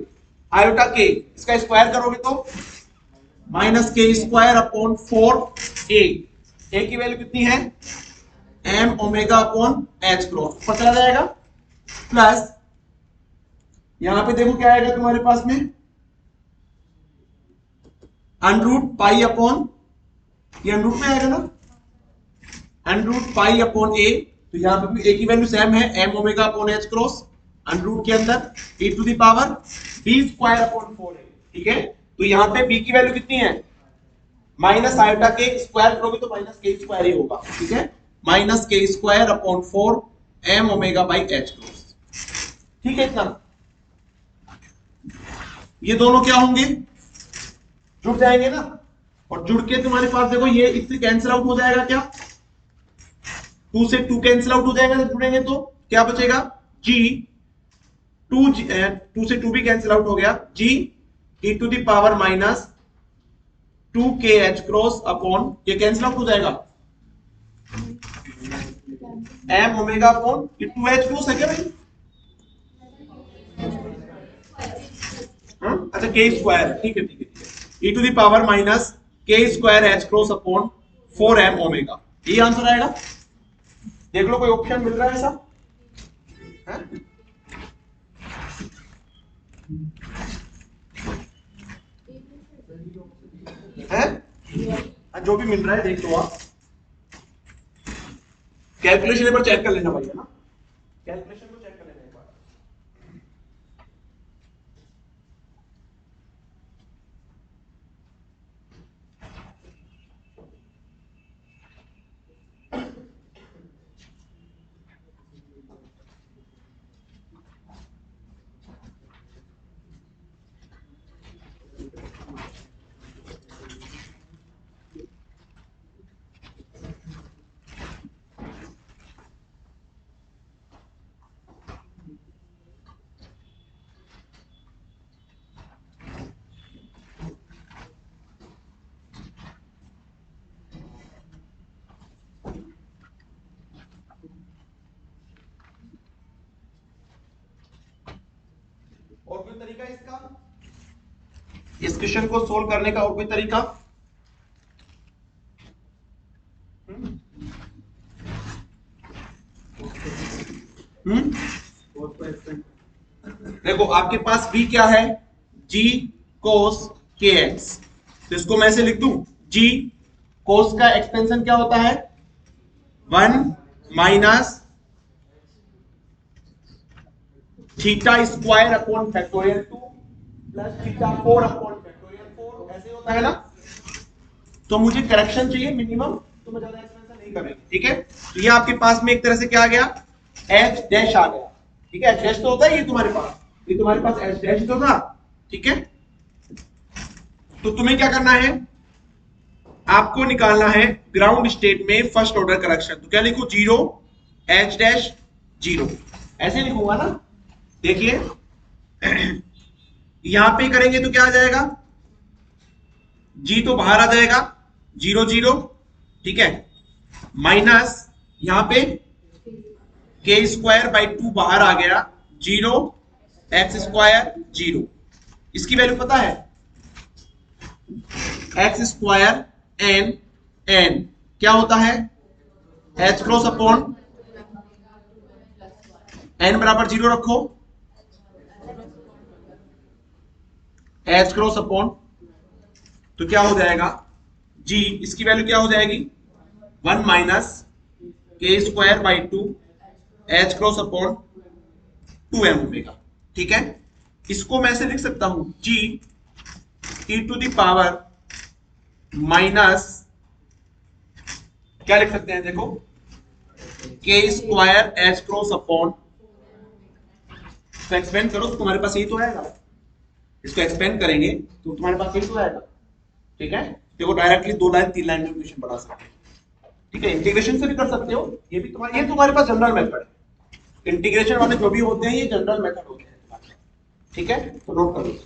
आयोटा k, इसका स्क्वायर करोगे तो minus k square upon 4a। a की वैल्यू कितनी है? m omega upon h cross, ऊपर चला जाएगा प्लस, यहां पे देखो क्या आएगा तुम्हारे पास में, अंडर रूट पाई अपॉन, ये अंडर रूट में आएगा ना, under root pi upon a, तो यहां पे भी ए की वैल्यू सेम है, m omega upon h cross under root के अंदर e to the power b square upon 4a, ठीक है। तो यहां पे b की वैल्यू कितनी है, माइनस आयोटा के स्क्वायर करोगे तो माइनस के स्क्वायर ही होगा, ठीक है, माइनस के square upon 4 m omega by h cross, ठीक है। इतना ये दोनों क्या होंगे, जुड़ जाएंगे ना, और जुड़ के तुम्हारे पास देखो ये इससे कैंसिल आउट हो जाएगा, क्या 2 से 2 कैंसिल आउट हो जाएगा जब जुड़ेंगे, तो क्या बचेगा g, 2 से 2 भी कैंसिल आउट हो गया, g e to the power minus 2k h cross upon, ये कैंसिल आउट हो जाएगा, m omega upon 2h cross है क्या भाई, अच्छा के स्क्वायर, ठीक है ठीक है ठीक है, e to the power minus के square h cross upon 4m omega, ये आंसर आएगा। देख लो कोई ऑप्शन मिल रहा है ऐसा, है? जो भी मिल रहा है देख लो आप, कैलकुलेशन एक बार चेक कर लेना भाई, है ना, कैलकुलेशन को चेक कर लेना एक बार। और कोई तरीका इसका, इस क्वेश्चन को सोल्व करने का और कोई तरीका? हम्म देखो आपके पास b क्या है, g cos kx, तो इसको मैं ऐसे लिख दूं, g cos का एक्सपेंशन क्या होता है, 1 minus theta square upon factorial 2 plus theta 4 upon factorial 4, ऐसे होता है ना। तो मुझे करेक्शन चाहिए मिनिमम, तो मैं ज्यादा एक्सपेंशन नहीं करेंगे, ठीक है। तो ये आपके पास में एक तरह से क्या आ गया, एच डैश आ गया, ठीक है, एच डैश तो होता है ये तुम्हारे पास, ये तुम्हारे पास एच डैश तो था, ठीक है। तो तुम्हें क्या करना है, आपको निकालना है ग्राउंड स्टेट में फर्स्ट ऑर्डर करेक्शन, तो क्या लिखो, 0 एच डैश 0, ऐसे लिखूंगा ना, देखिए यहां पे करेंगे तो क्या आ जाएगा, जी तो बाहर आ जाएगा 0 0, ठीक है, माइनस यहां पे के स्क्वायर बाई 2 बाहर आ गया, 0 एक्स स्क्वायर 0, इसकी वैल्यू पता है, एक्स स्क्वायर एन, एन क्या होता है, एच क्रॉस अपॉन एन बराबर 0 रखो, एच क्रॉस अपॉन, तो क्या हो जाएगा जी, इसकी वैल्यू क्या हो जाएगी, 1 माइनस के square by 2 h cross upon 2m omega, ठीक है। इसको मैं ऐसे लिख सकता हूं, g e to the power minus, क्या लिख सकते हैं देखो, k square h cross upon, तो एक्सपेंड करो तो तुम्हारे पास यही तो आएगा, इसको एक्सपेंड करेंगे तो तुम्हारे पास यही तो आएगा, ठीक है। देखो डायरेक्टली 2 लाइन 3 लाइन में इक्वेशन बना सकते हैं, ठीक है, इंटीग्रेशन से भी कर सकते हो, ये भी तुम्हारे, ये तुम्हारे पास जनरल मेथड है, इंटीग्रेशन वाले जो भी होते हैं ये जनरल मेथड होते हैं तुम्हारे, ठीक है, तो नोट करो।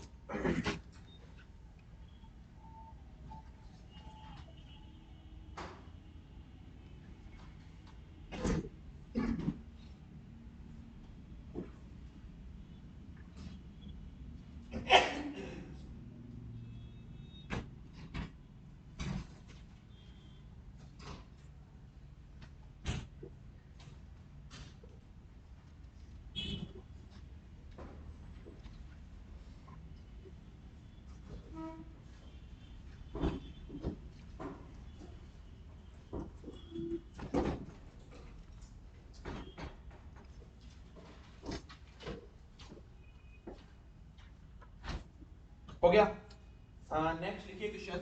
हो गया। नेक्स्ट लिखिए क्वेश्चन।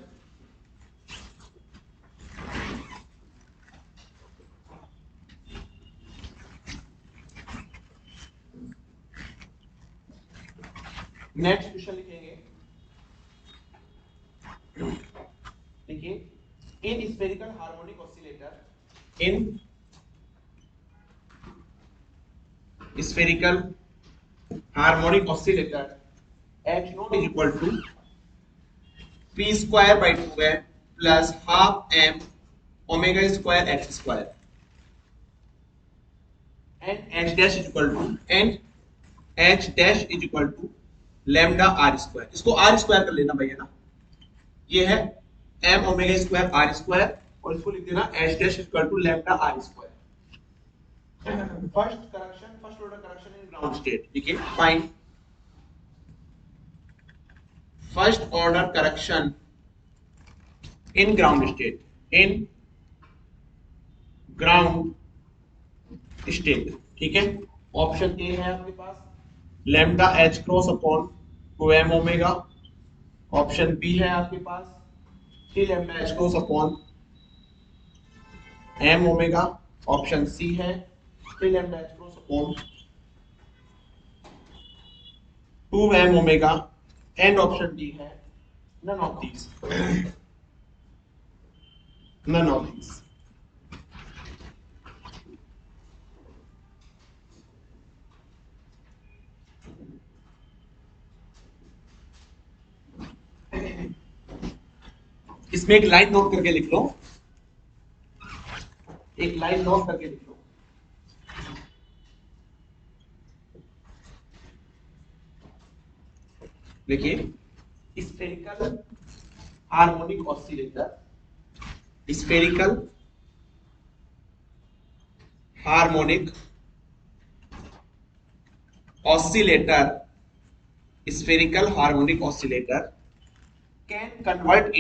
नेक्स्ट क्वेश्चन लिखेंगे, देखिए, in spherical harmonic oscillator, in spherical harmonic oscillator H naught is equal to p square by 2m plus half m omega square x square and h dash is equal to lambda r square. इसको r square कर लेना भैया ना, ये है m omega square r square, और इसको लिख देना h dash is equal to lambda r square. First order correction in ground state, देखिए find first order correction in ground state, in ground state, ठीक है। ऑप्शन ए है आपके पास lambda h cross upon 2m omega, option b है आपके पास 3 lambda h cross upon m omega, option c है 3 lambda h cross upon 2m omega, and option d है none of these, none of these। इसमें एक line note करके लिख लो, एक लाइन नोट करके लिख लो। देखिए spherical harmonic oscillator, spherical harmonic oscillator, spherical harmonic oscillator can convert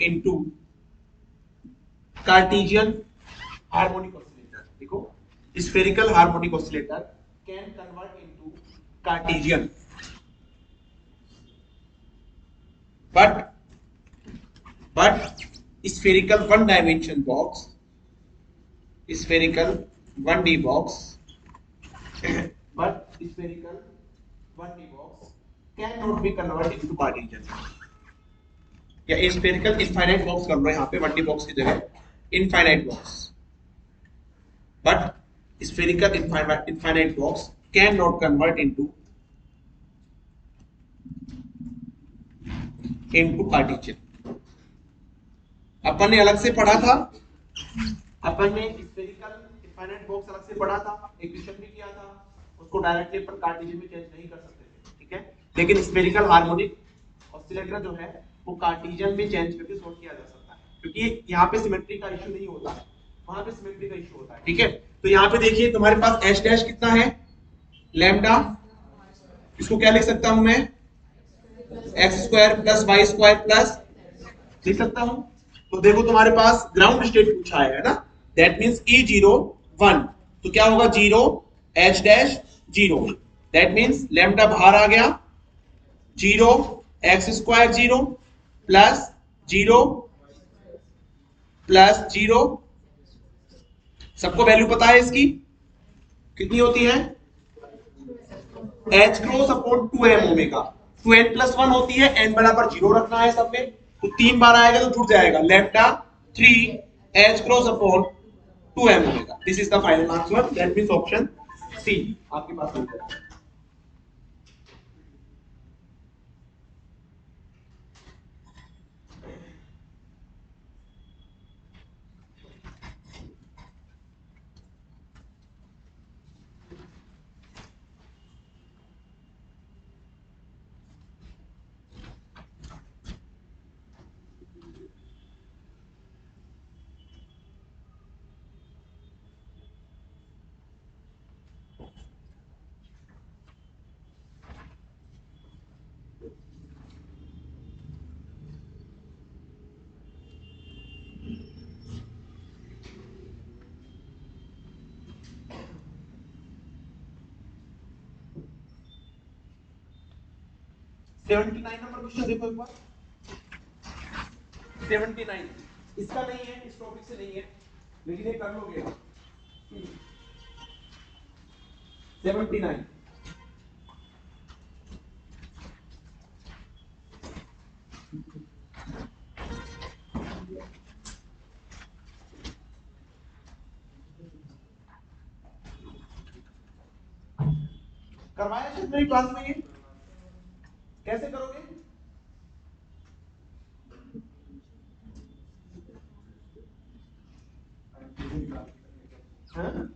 into Cartesian harmonic oscillator। देखो spherical harmonic oscillator can convert into Cartesian, but spherical one dimension box, spherical 1D box but spherical 1D box cannot be converted into Cartesian, या spherical infinite box कर लो यहाँ पे 1D box की जगह infinite box, but spherical infinite box cannot convert into Cartesian। अपन ने अलग से पढ़ा था, अपन ने spherical infinite box अलग से पढ़ा था, एक क्वेश्चन भी किया था, उसको डायरेक्टली अपन कार्टेशियन में चेंज नहीं कर सकते थे, ठीक है। लेकिन स्फेरिकल हार्मोनिक ऑसिलेटर जो है वो कार्टेशियन में चेंज करके सॉल्व किया जा सकता है, क्योंकि यहाँ पे सिमेट्री का इशू नहीं होता, वहां पे सिमेट्री का इशू होता है, ठीक है। तो यहाँ पे देखिए तुम्हारे पास एच डैश कितना है लैम्डा, इसको क्या लिख सकता हूं मैं x square plus y square plus लिख सकता हूं। तो देखो तुम्हारे पास ग्राउंड स्टेट पूछा है ना, दैट मींस E0 1, तो क्या होगा 0 H dash 0, that means lambda बाहर आ गया, 0 एक्स स्क्वायर 0 प्लस 0 प्लस 0, सबको वैल्यू पता है इसकी कितनी होती है, H cross upon 2m omega, 2n plus 1 होती है, n बराबर 0 रखना है सब में, तो 3 बार आएगा तो जुड़ जाएगा, lambda 3 h cross upon 2m omega. This is the final answer, that means option C आपके पास हो जाएगा। 79 नंबर क्वेश्चन देखो एक बार। 79 इसका नहीं है, इस टॉपिक से नहीं है, लेकिन ये कर लोगे। 79 करवाया शायद मेरी क्लास में। ये कैसे करोगे? हाँ?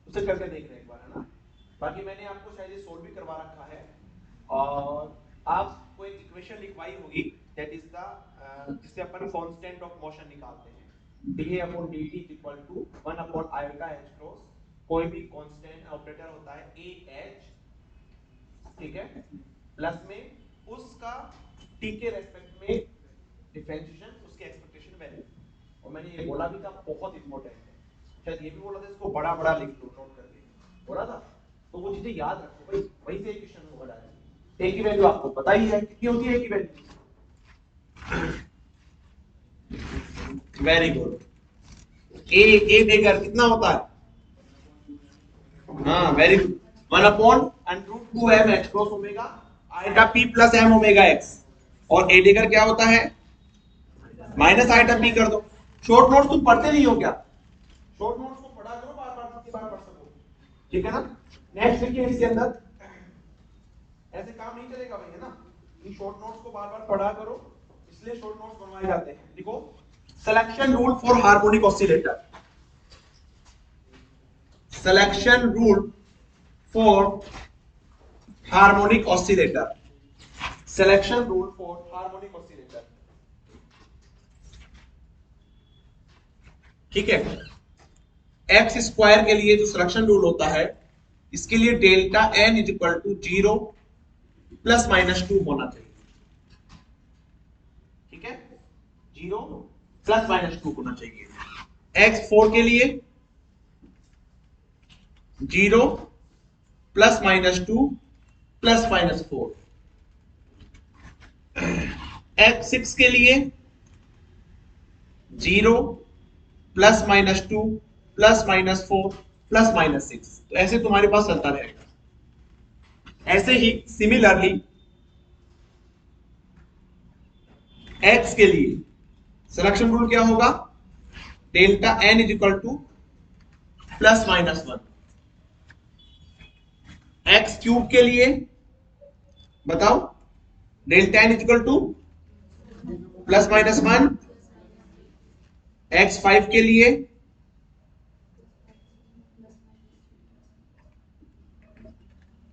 उसे करके देख रहे हैं एक बार, है ना। बाकी मैंने आपको शायद ये सोल्व भी करवा रखा है, और आपको एक इक्वेशन लिखवाई होगी, दैट इज द जिससे अपन कांस्टेंट ऑफ मोशन निकालते हैं, dA upon dt is equal to 1 upon iota h cross कोई भी कांस्टेंट ऑपरेटर होता है ah, ठीक है, प्लस में उसका t के रेस्पेक्ट में डिफरेंशिएशन, उसके एक्सपेक्टेशन वैल्यू। और मैंने ये बोला भी था, बहुत इंपॉर्टेंट है, शायद ये भी बोला था इसको बड़ा बड़ा लिख लो, नोट करके बोला था, तो वो चीजें याद रखो भाई, वही से इक्वेशन होगा डायरेक्ट। ए की वैल्यू आपको पता ही है कितनी होती है ए की वैल्यू। Very good. ए देकर कितना होता है? हाँ very good, 1 upon √2m h cross omega iota p plus m omega x, और ए देकर क्या होता है? माइनस आइटा p कर दो। शॉर्ट नोट्स तुम पढ़ते नहीं हो क्या? शॉर्ट नोट्स को पढ़ा करो, बार बार जितनी बार पढ़ सको, ठीक है ना। नेक्स्ट देखिए, इसके अंदर ऐसे काम नहीं चलेगा भाई, है ना। इन शॉर्ट नोट्स को बार बार पढ़ा करो, इसलिए शॉर्ट नोट्स बनवाए जाते हैं। देखो, selection rule for harmonic oscillator, selection rule for harmonic oscillator, selection rule for harmonic oscillator, ठीक है। एक्स स्क्वायर के लिए जो सिलेक्शन रूल होता है, इसके लिए delta n is equal to 0 plus minus 2 होना चाहिए, ठीक है, 0 प्लस माइनस 2 होना चाहिए। एक्स 4 के लिए 0 plus minus 2 plus minus 4। X 6 के लिए 0 plus minus 2 plus minus 4 plus minus 6। तो ऐसे तुम्हारे पास चलता रहेगा। ऐसे ही सिमिलरली एक्स के लिए सिलेक्शन रूल क्या होगा? Delta n is equal to plus minus 1। X cube के लिए बताओ, delta n is equal to plus minus 1। X 5 के लिए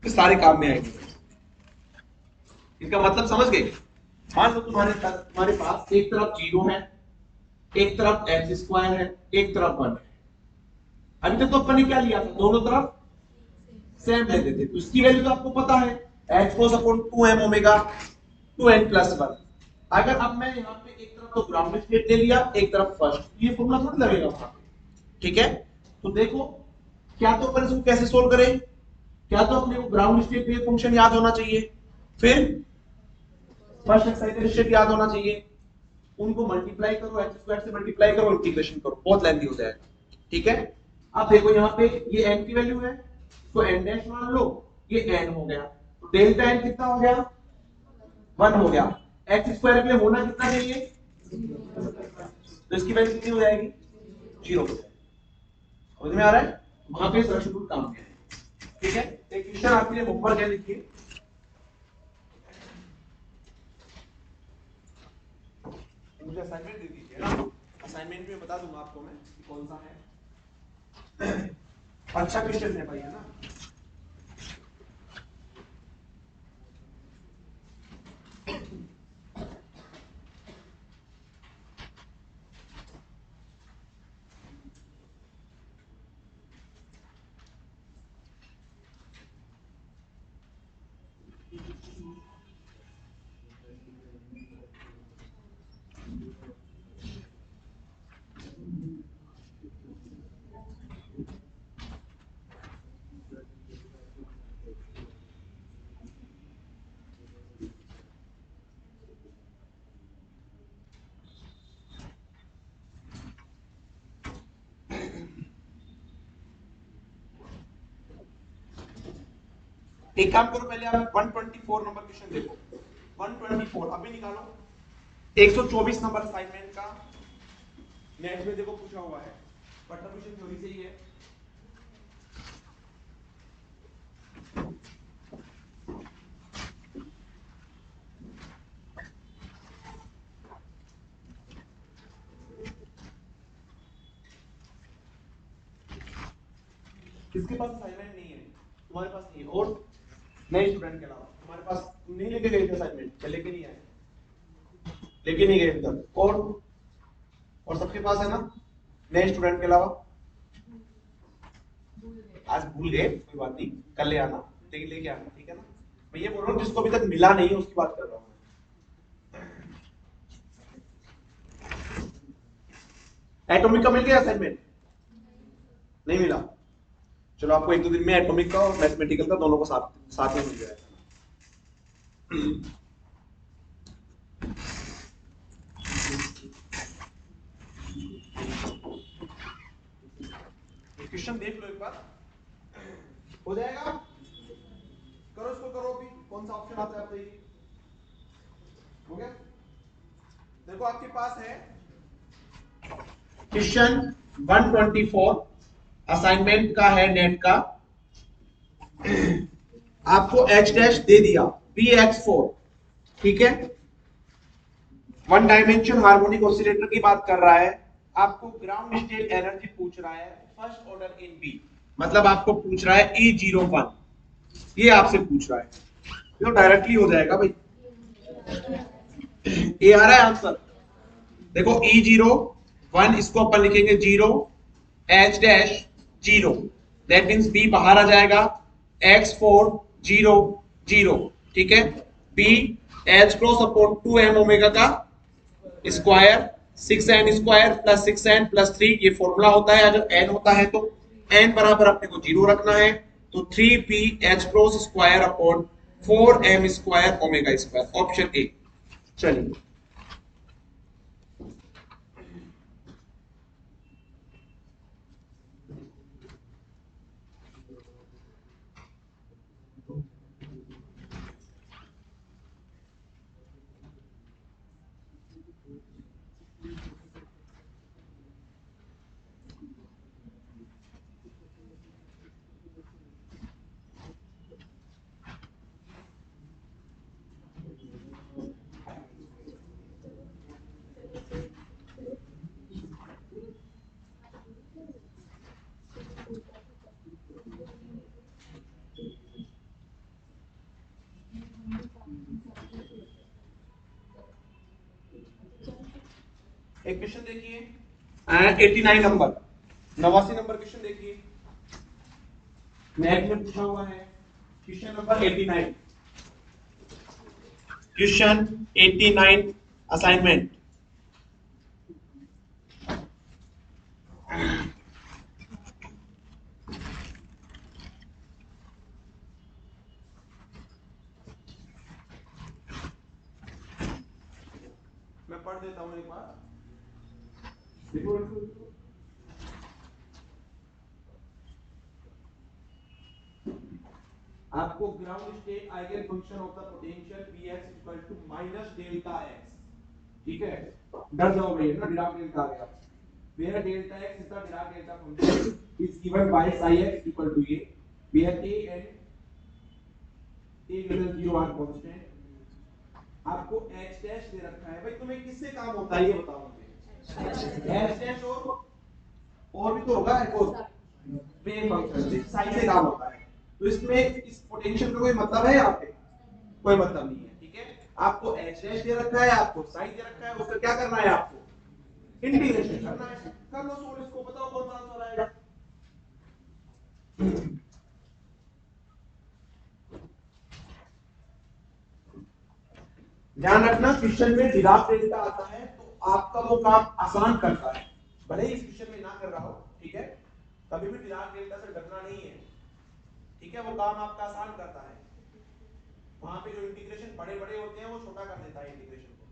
सारे काम में आएंगे। इसका मतलब समझ गए? मान लो तुम्हारे पास एक तरफ 0 है, एक तरफ एक्स स्क्वायर है, एक तरफ 1 है। अभी तक तो अपन ने क्या लिया था, दोनों तरफ सेम लेते थे, तो इसकी वैल्यू तो आपको पता है, h cos upon 2m omega 2n plus 1। अगर अब मैं यहाँ पे एक तरफ तो ग्राउंड स्टेट ले लिया, एक तरफ फर्स्ट, ये फॉर्मूला थोड़ा लगेगा वहां पे, ठीक है। तो देखो, क्या तो अपन इसको कैसे सोल्व करें, क्या तो अपने को ग्राउंड स्टेट वेव फंक्शन याद होना चाहिए, फिर फर्स्ट एक्साइटेशन याद होना चाहिए, उनको मल्टीप्लाई करो, एक्स स्क्वायर से मल्टीप्लाई करो, इंटीग्रेशन करो, बहुत लेंथी हो जाएगा, ठीक है। अब देखो यहाँ पे ये n की वैल्यू है, तो n डैश मान लो, ये n हो गया, तो डेल्टा n कितना हो गया? 1 हो गया। एक्स स्क्वायर के लिए होना कितना चाहिए? तो इसकी वैल्यू कितनी हो जाएगी? 0 हो जाएगी। समझ में आ रहा है? वहां पे सिलेक्शन रूल काम है, ठीक है। एक क्वेश्चन आपके लिए होमवर्क है, लिखिए। मुझे असाइनमेंट दे दीजिए ना, असाइनमेंट में बता दूंगा आपको मैं कि कौन सा है। अच्छा क्वेश्चन है भाई, है ना। एक काम करो, पहले आप 124 नंबर क्वेश्चन देखो। 124 अभी निकालो। 124 नंबर असाइनमेंट का नेट में देखो पूछा हुआ है, बटरफिशियल थ्योरी से ही है। किसके पास असाइनमेंट नहीं है? तुम्हारे पास नहीं है, और नए स्टूडेंट के अलावा तुम्हारे पास, तुम नहीं लेके गए थे असाइनमेंट, लेके नहीं आए, लेके नहीं गए तक, और सबके पास है ना नए स्टूडेंट के अलावा? आज भूल गए कोई बात नहीं, कल ले आना, लेकिन लेके आना, ठीक है ना? मैं ये बोल रहा हूँ जिसको अभी तक मिला नहीं है उसकी बात कर रहा हूँ। एटॉमिक का मिल गया असाइनमेंट? नहीं मिला? चलो आपको एक दो दिन में एटॉमिक का और मैथमेटिकल का दोनों को साथ साथ में मिल जाएगा। क्वेश्चन देख लो एक बार, हो जाएगा? करो इसको, करो अभी, कौन सा ऑप्शन आता है आप देखिए। हो गया? देखो आपके पास है क्वेश्चन 124 असाइनमेंट का है, नेट का। आपको H डैश दे दिया Px4, ठीक है? वन डायमेंशन हार्मोनिक ऑसिलेटर की बात कर रहा है, आपको ग्राउंड स्टेट एनर्जी पूछ रहा है फर्स्ट ऑर्डर इन बी, मतलब आपको पूछ रहा है E01, ये आपसे पूछ रहा है, तो डायरेक्टली हो जाएगा भाई। ये आ रहा है आंसर, देखो E01 इसको अपन लिखेंगे 0, H dash 0, that means B बाहर आ जाएगा, X4 0 0, ठीक है? B H cross upon 2m omega का square, 6n square plus 6n plus 3, ये फॉर्मूला होता है। जब n होता है तो n बराबर अपने को 0 रखना है, तो 3p h cross square upon 4m square omega square, option A. चलिए एक क्वेश्चन देखिए, 89 नंबर, 89 नंबर क्वेश्चन देखिए, नेट में पूछा हुआ है। Question number 89, question 89 assignment. मैं पढ़ देता हूं एक बार, देखो आपको ground state eigen function of the potential Vx equal to minus delta x, ठीक है? डर जाओ भाई ना, डिराक डेल्टा आ गया, where delta x is the Dirac delta function is given by psi x equal to a, where a and a greater than 0 are constant। आपको h dash दे रखा है भाई, तुम्हें किससे काम होता है ये बताओ मुझे? h डैश और भी तो होगा, एक और वेव फंक्शन से, साइन से काम होता है, तो इसमें इस पोटेंशियल का कोई मतलब है यहाँ पे? कोई मतलब नहीं है, ठीक है? आपको h डैश दे रखा है, आपको साइन दे रखा है, उसका क्या करना है? आपको इंटीग्रेशन करना है, कर लो सोल्व इसको, बताओ कौन सा आंसर आएगा? ध्यान रखना, क्वेश्चन में डिराक डेल्टा आता है तो आपका वो काम आसान करता है, भले ही इस क्वेश्चन में ना कर रहा हो, ठीक है? कभी भी डिराक डेल्टा से डरना नहीं है, ठीक है? वो काम आपका आसान करता है, वहां पे जो इंटीग्रेशन बड़े बड़े होते हैं वो छोटा कर देता है इंटीग्रेशन को।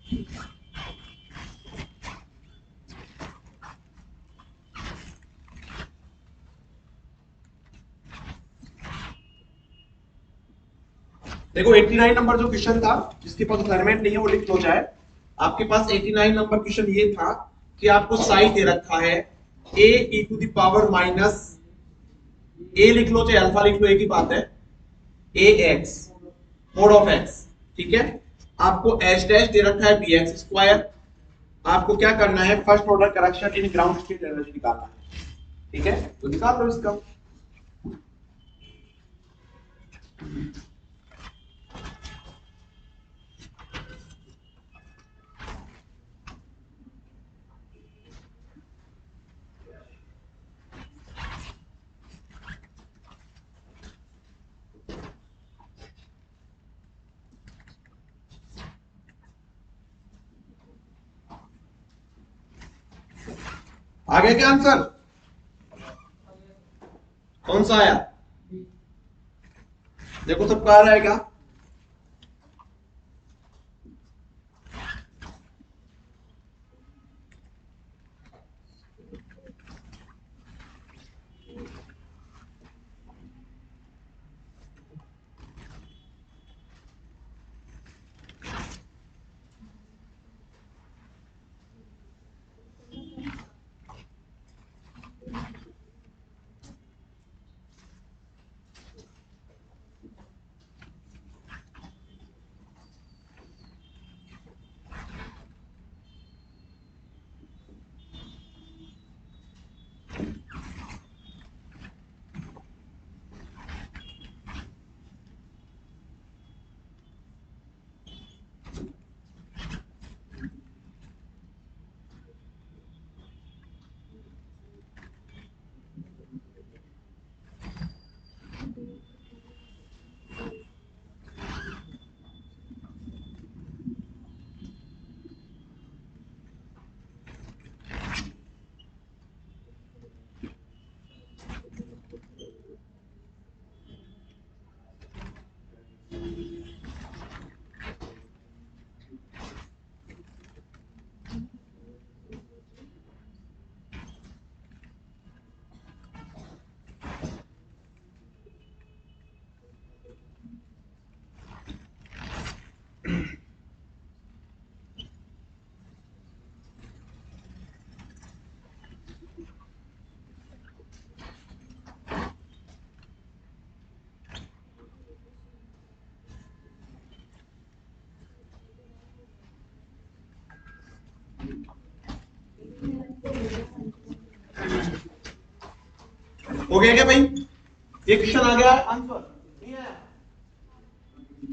देखो 89 नंबर जो क्वेश्चन था, जिसके पास असाइनमेंट नहीं है वो लिख लो जाए। आपके पास 89 नंबर क्वेश्चन ये था कि आपको साई दे रखा है a e to the power minus, a लिख लो चाहे अल्फा लिख लो, एक ही बात है, a x mode of x, ठीक है। आपको h डैश दे रखा है bx स्क्वायर। आपको क्या करना है, first order correction in ground state energy निकालना है, ठीक है। तो निकाल लो इसका। आ गया क्या आंसर? कौन सा आया? देखो सबका आ रहा है क्या? हो गया क्या भाई? ये क्वेश्चन आ गया आंसर नहीं आया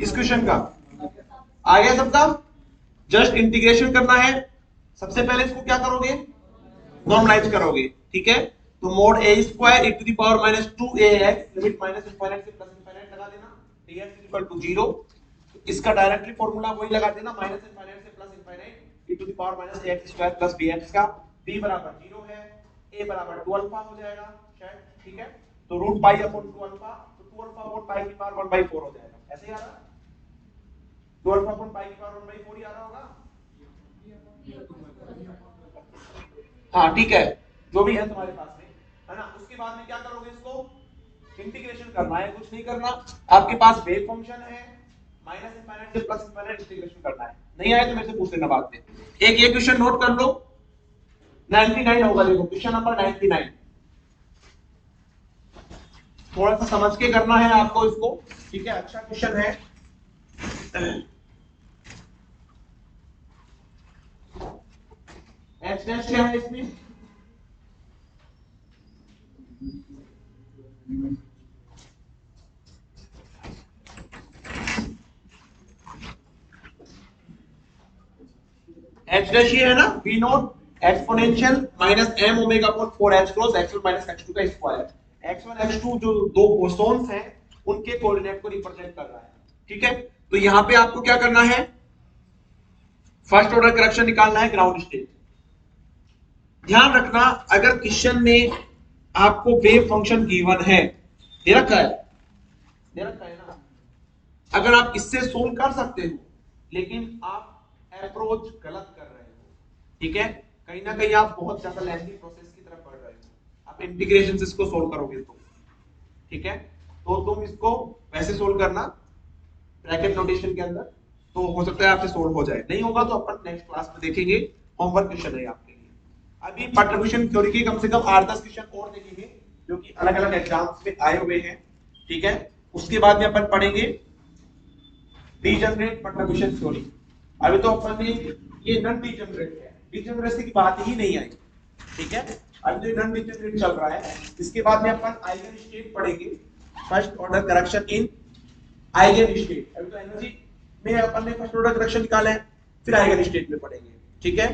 इस क्वेश्चन का? आ गया सबका? जस्ट इंटीग्रेशन करना है। सबसे पहले इसको क्या करोगे, नॉर्मलाइज करोगे, ठीक है। तो mod a square e to the power minus 2ax limit minus infinite से प्लस इनफाइनाइट लगा देना, dx इक्वल टू 0। इसका डायरेक्टली फॉर्मूला वही लगा देना, माइनस इनफाइनाइट से plus infinite e to the power minus ax square plus bx का। b बराबर 0 है, a बराबर 2 अल्फा हो जाएगा शायद, ठीक है। तो रूट पाई अपॉन 2 अल्फा, तो 2 अल्फा अपॉन पाई की पावर 1/4 हो जाएगा। ऐसे ही आ रहा है, 2 अल्फा अपॉन पाई की पावर 1/4 ही आ रहा होगा। हाँ ठीक है, जो भी है तुम्हारे पास में, है ना। उसके बाद में क्या करोगे, इसको इंटीग्रेशन करना है, कुछ नहीं करना। आपके पास वेव फंक्शन है, माइनस इनफाइनाइट से प्लस इनफाइनाइट इंटीग्रेशन करना है। नहीं आया तो मेरे से पूछ लेना बाद में। एक ये क्वेश्चन नोट कर लो, 99 होगा, देखो क्वेश्चन नंबर 99। थोड़ा सा समझ के करना है आपको इसको, ठीक है। अच्छा क्वेश्चन है। एच डैश क्या है इसमें? एच डैश ये है ना, b naught exponential minus m omega upon 4h cross x1 minus x2 का स्क्वायर। x1 x2 जो दो बोसोन्स हैं उनके कोऑर्डिनेट को रिप्रेजेंट कर रहा है, ठीक है। तो यहां पे आपको क्या करना है, फर्स्ट ऑर्डर करेक्शन निकालना है ग्राउंड स्टेट। ध्यान रखना, अगर क्वेश्चन में आपको वेव फंक्शन गिवन है, दे रखा है, दे रखा है ना, अगर आप इससे सोल्व कर सकते हो, लेकिन आप अप्रोच गलत कर रहे हो, ठीक है, कहीं ना कहीं आप बहुत ज्यादा लेंथी प्रोसेस की तरफ बढ़ रहे हो। आप इंटीग्रेशन से इसको सोल्व करोगे तो, ठीक है, तो तुम इसको वैसे सोल्व करना ब्रैकेट नोटेशन के अंदर, तो हो सकता है आपसे सोल्व हो जाए, नहीं होगा तो अपन नेक्स्ट क्लास में देखेंगे, होमवर्क क्वेश्चन है आपके लिए। अभी कंट्रीब्यूशन थ्योरी के कम से कम 8-10 क्वेश्चन और देखेंगे जो कि अलग अलग एग्जाम्स में आए हुए हैं, ठीक है। उसके बाद में अपन पढ़ेंगे डीजनरेट कंट्रीब्यूशन थ्योरी। अभी तो अपन ने ये नॉन डीजनरेट है, डीजनरेसी की बात ही नहीं आई, ठीक है, अभी तो नॉन डीजनरेट चल रहा है। इसके बाद में अपन आइगन स्टेट पढ़ेंगे, फर्स्ट ऑर्डर करेक्शन इन आइगन स्टेट। अभी तो एनर्जी में अपन ने फर्स्ट ऑर्डर करेक्शन निकाला है, फिर आइगन स्टेट में पढ़ेंगे, ठीक है।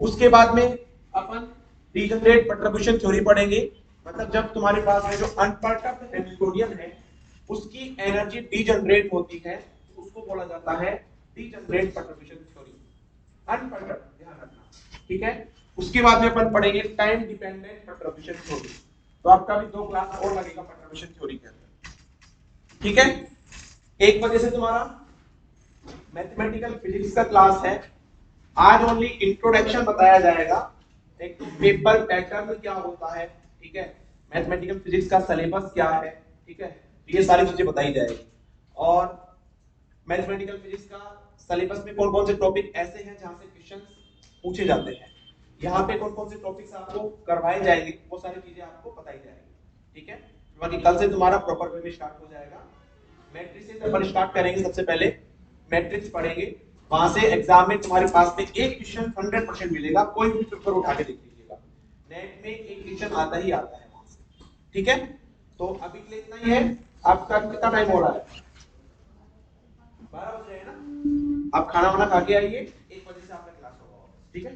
उसके बाद में अपन डीजनरेट कंट्रीब्यूशन थ्योरी पढ़ेंगे, मतलब जब तुम्हारे पास में जो अनपर्टर्ब्ड हैमिल्टोनियन है उसकी एनर्जी डीजनरेट होती है, उसको बोला जाता है डीजनरेट कंट्रीब्यूशन थ्योरी, अनपर्टर्ब्ड, ध्यान रखना, ठीक है। उसके बाद में अपन पढ़ेंगे टाइम डिपेंडेंट कंट्रीब्यूशन थ्योरी। तो आपका भी 2 क्लास और लगेगा कंट्रीब्यूशन थ्योरी के अंदर, ठीक है। 1 बजे से तुम्हारा मैथमेटिकल फिजिक्स का क्लास है। आज ओनली इंट्रोडक्शन बताया जाएगा, एक पेपर पैटर्न क्या होता है, ठीक है, मैथमेटिकल फिजिक्स का सिलेबस क्या है, ठीक है, ये सारी चीजें बताई जाएगी। और मैथमेटिकल फिजिक्स का सिलेबस में कौन कौन से टॉपिक ऐसे हैं जहां से क्वेश्चंस पूछे जाते हैं, यहाँ पे कौन कौन से टॉपिक्स आपको करवाए जाएंगे, वो सारी चीजें आपको बताई जाएगी, ठीक है। बाकी कल से तुम्हारा प्रॉपर वे में स्टार्ट हो जाएगा। मैट्रिक्स से अपन स्टार्ट करेंगे, सबसे पहले मैट्रिक्स पढ़ेंगे, वहां से एग्जाम में तुम्हारे पास में एक क्वेश्चन 100% मिलेगा, कोई भी पेपर उठा के देख लीजिएगा, नेट में एक क्वेश्चन आता ही आता है वहां से, ठीक है। तो अभी के लिए इतना ही है। आपका कितना टाइम हो रहा है? 12 बज रहे हैं ना, आप खाना वाना खा के आइए, 1 बजे से आपका क्लास होगा, ठीक है।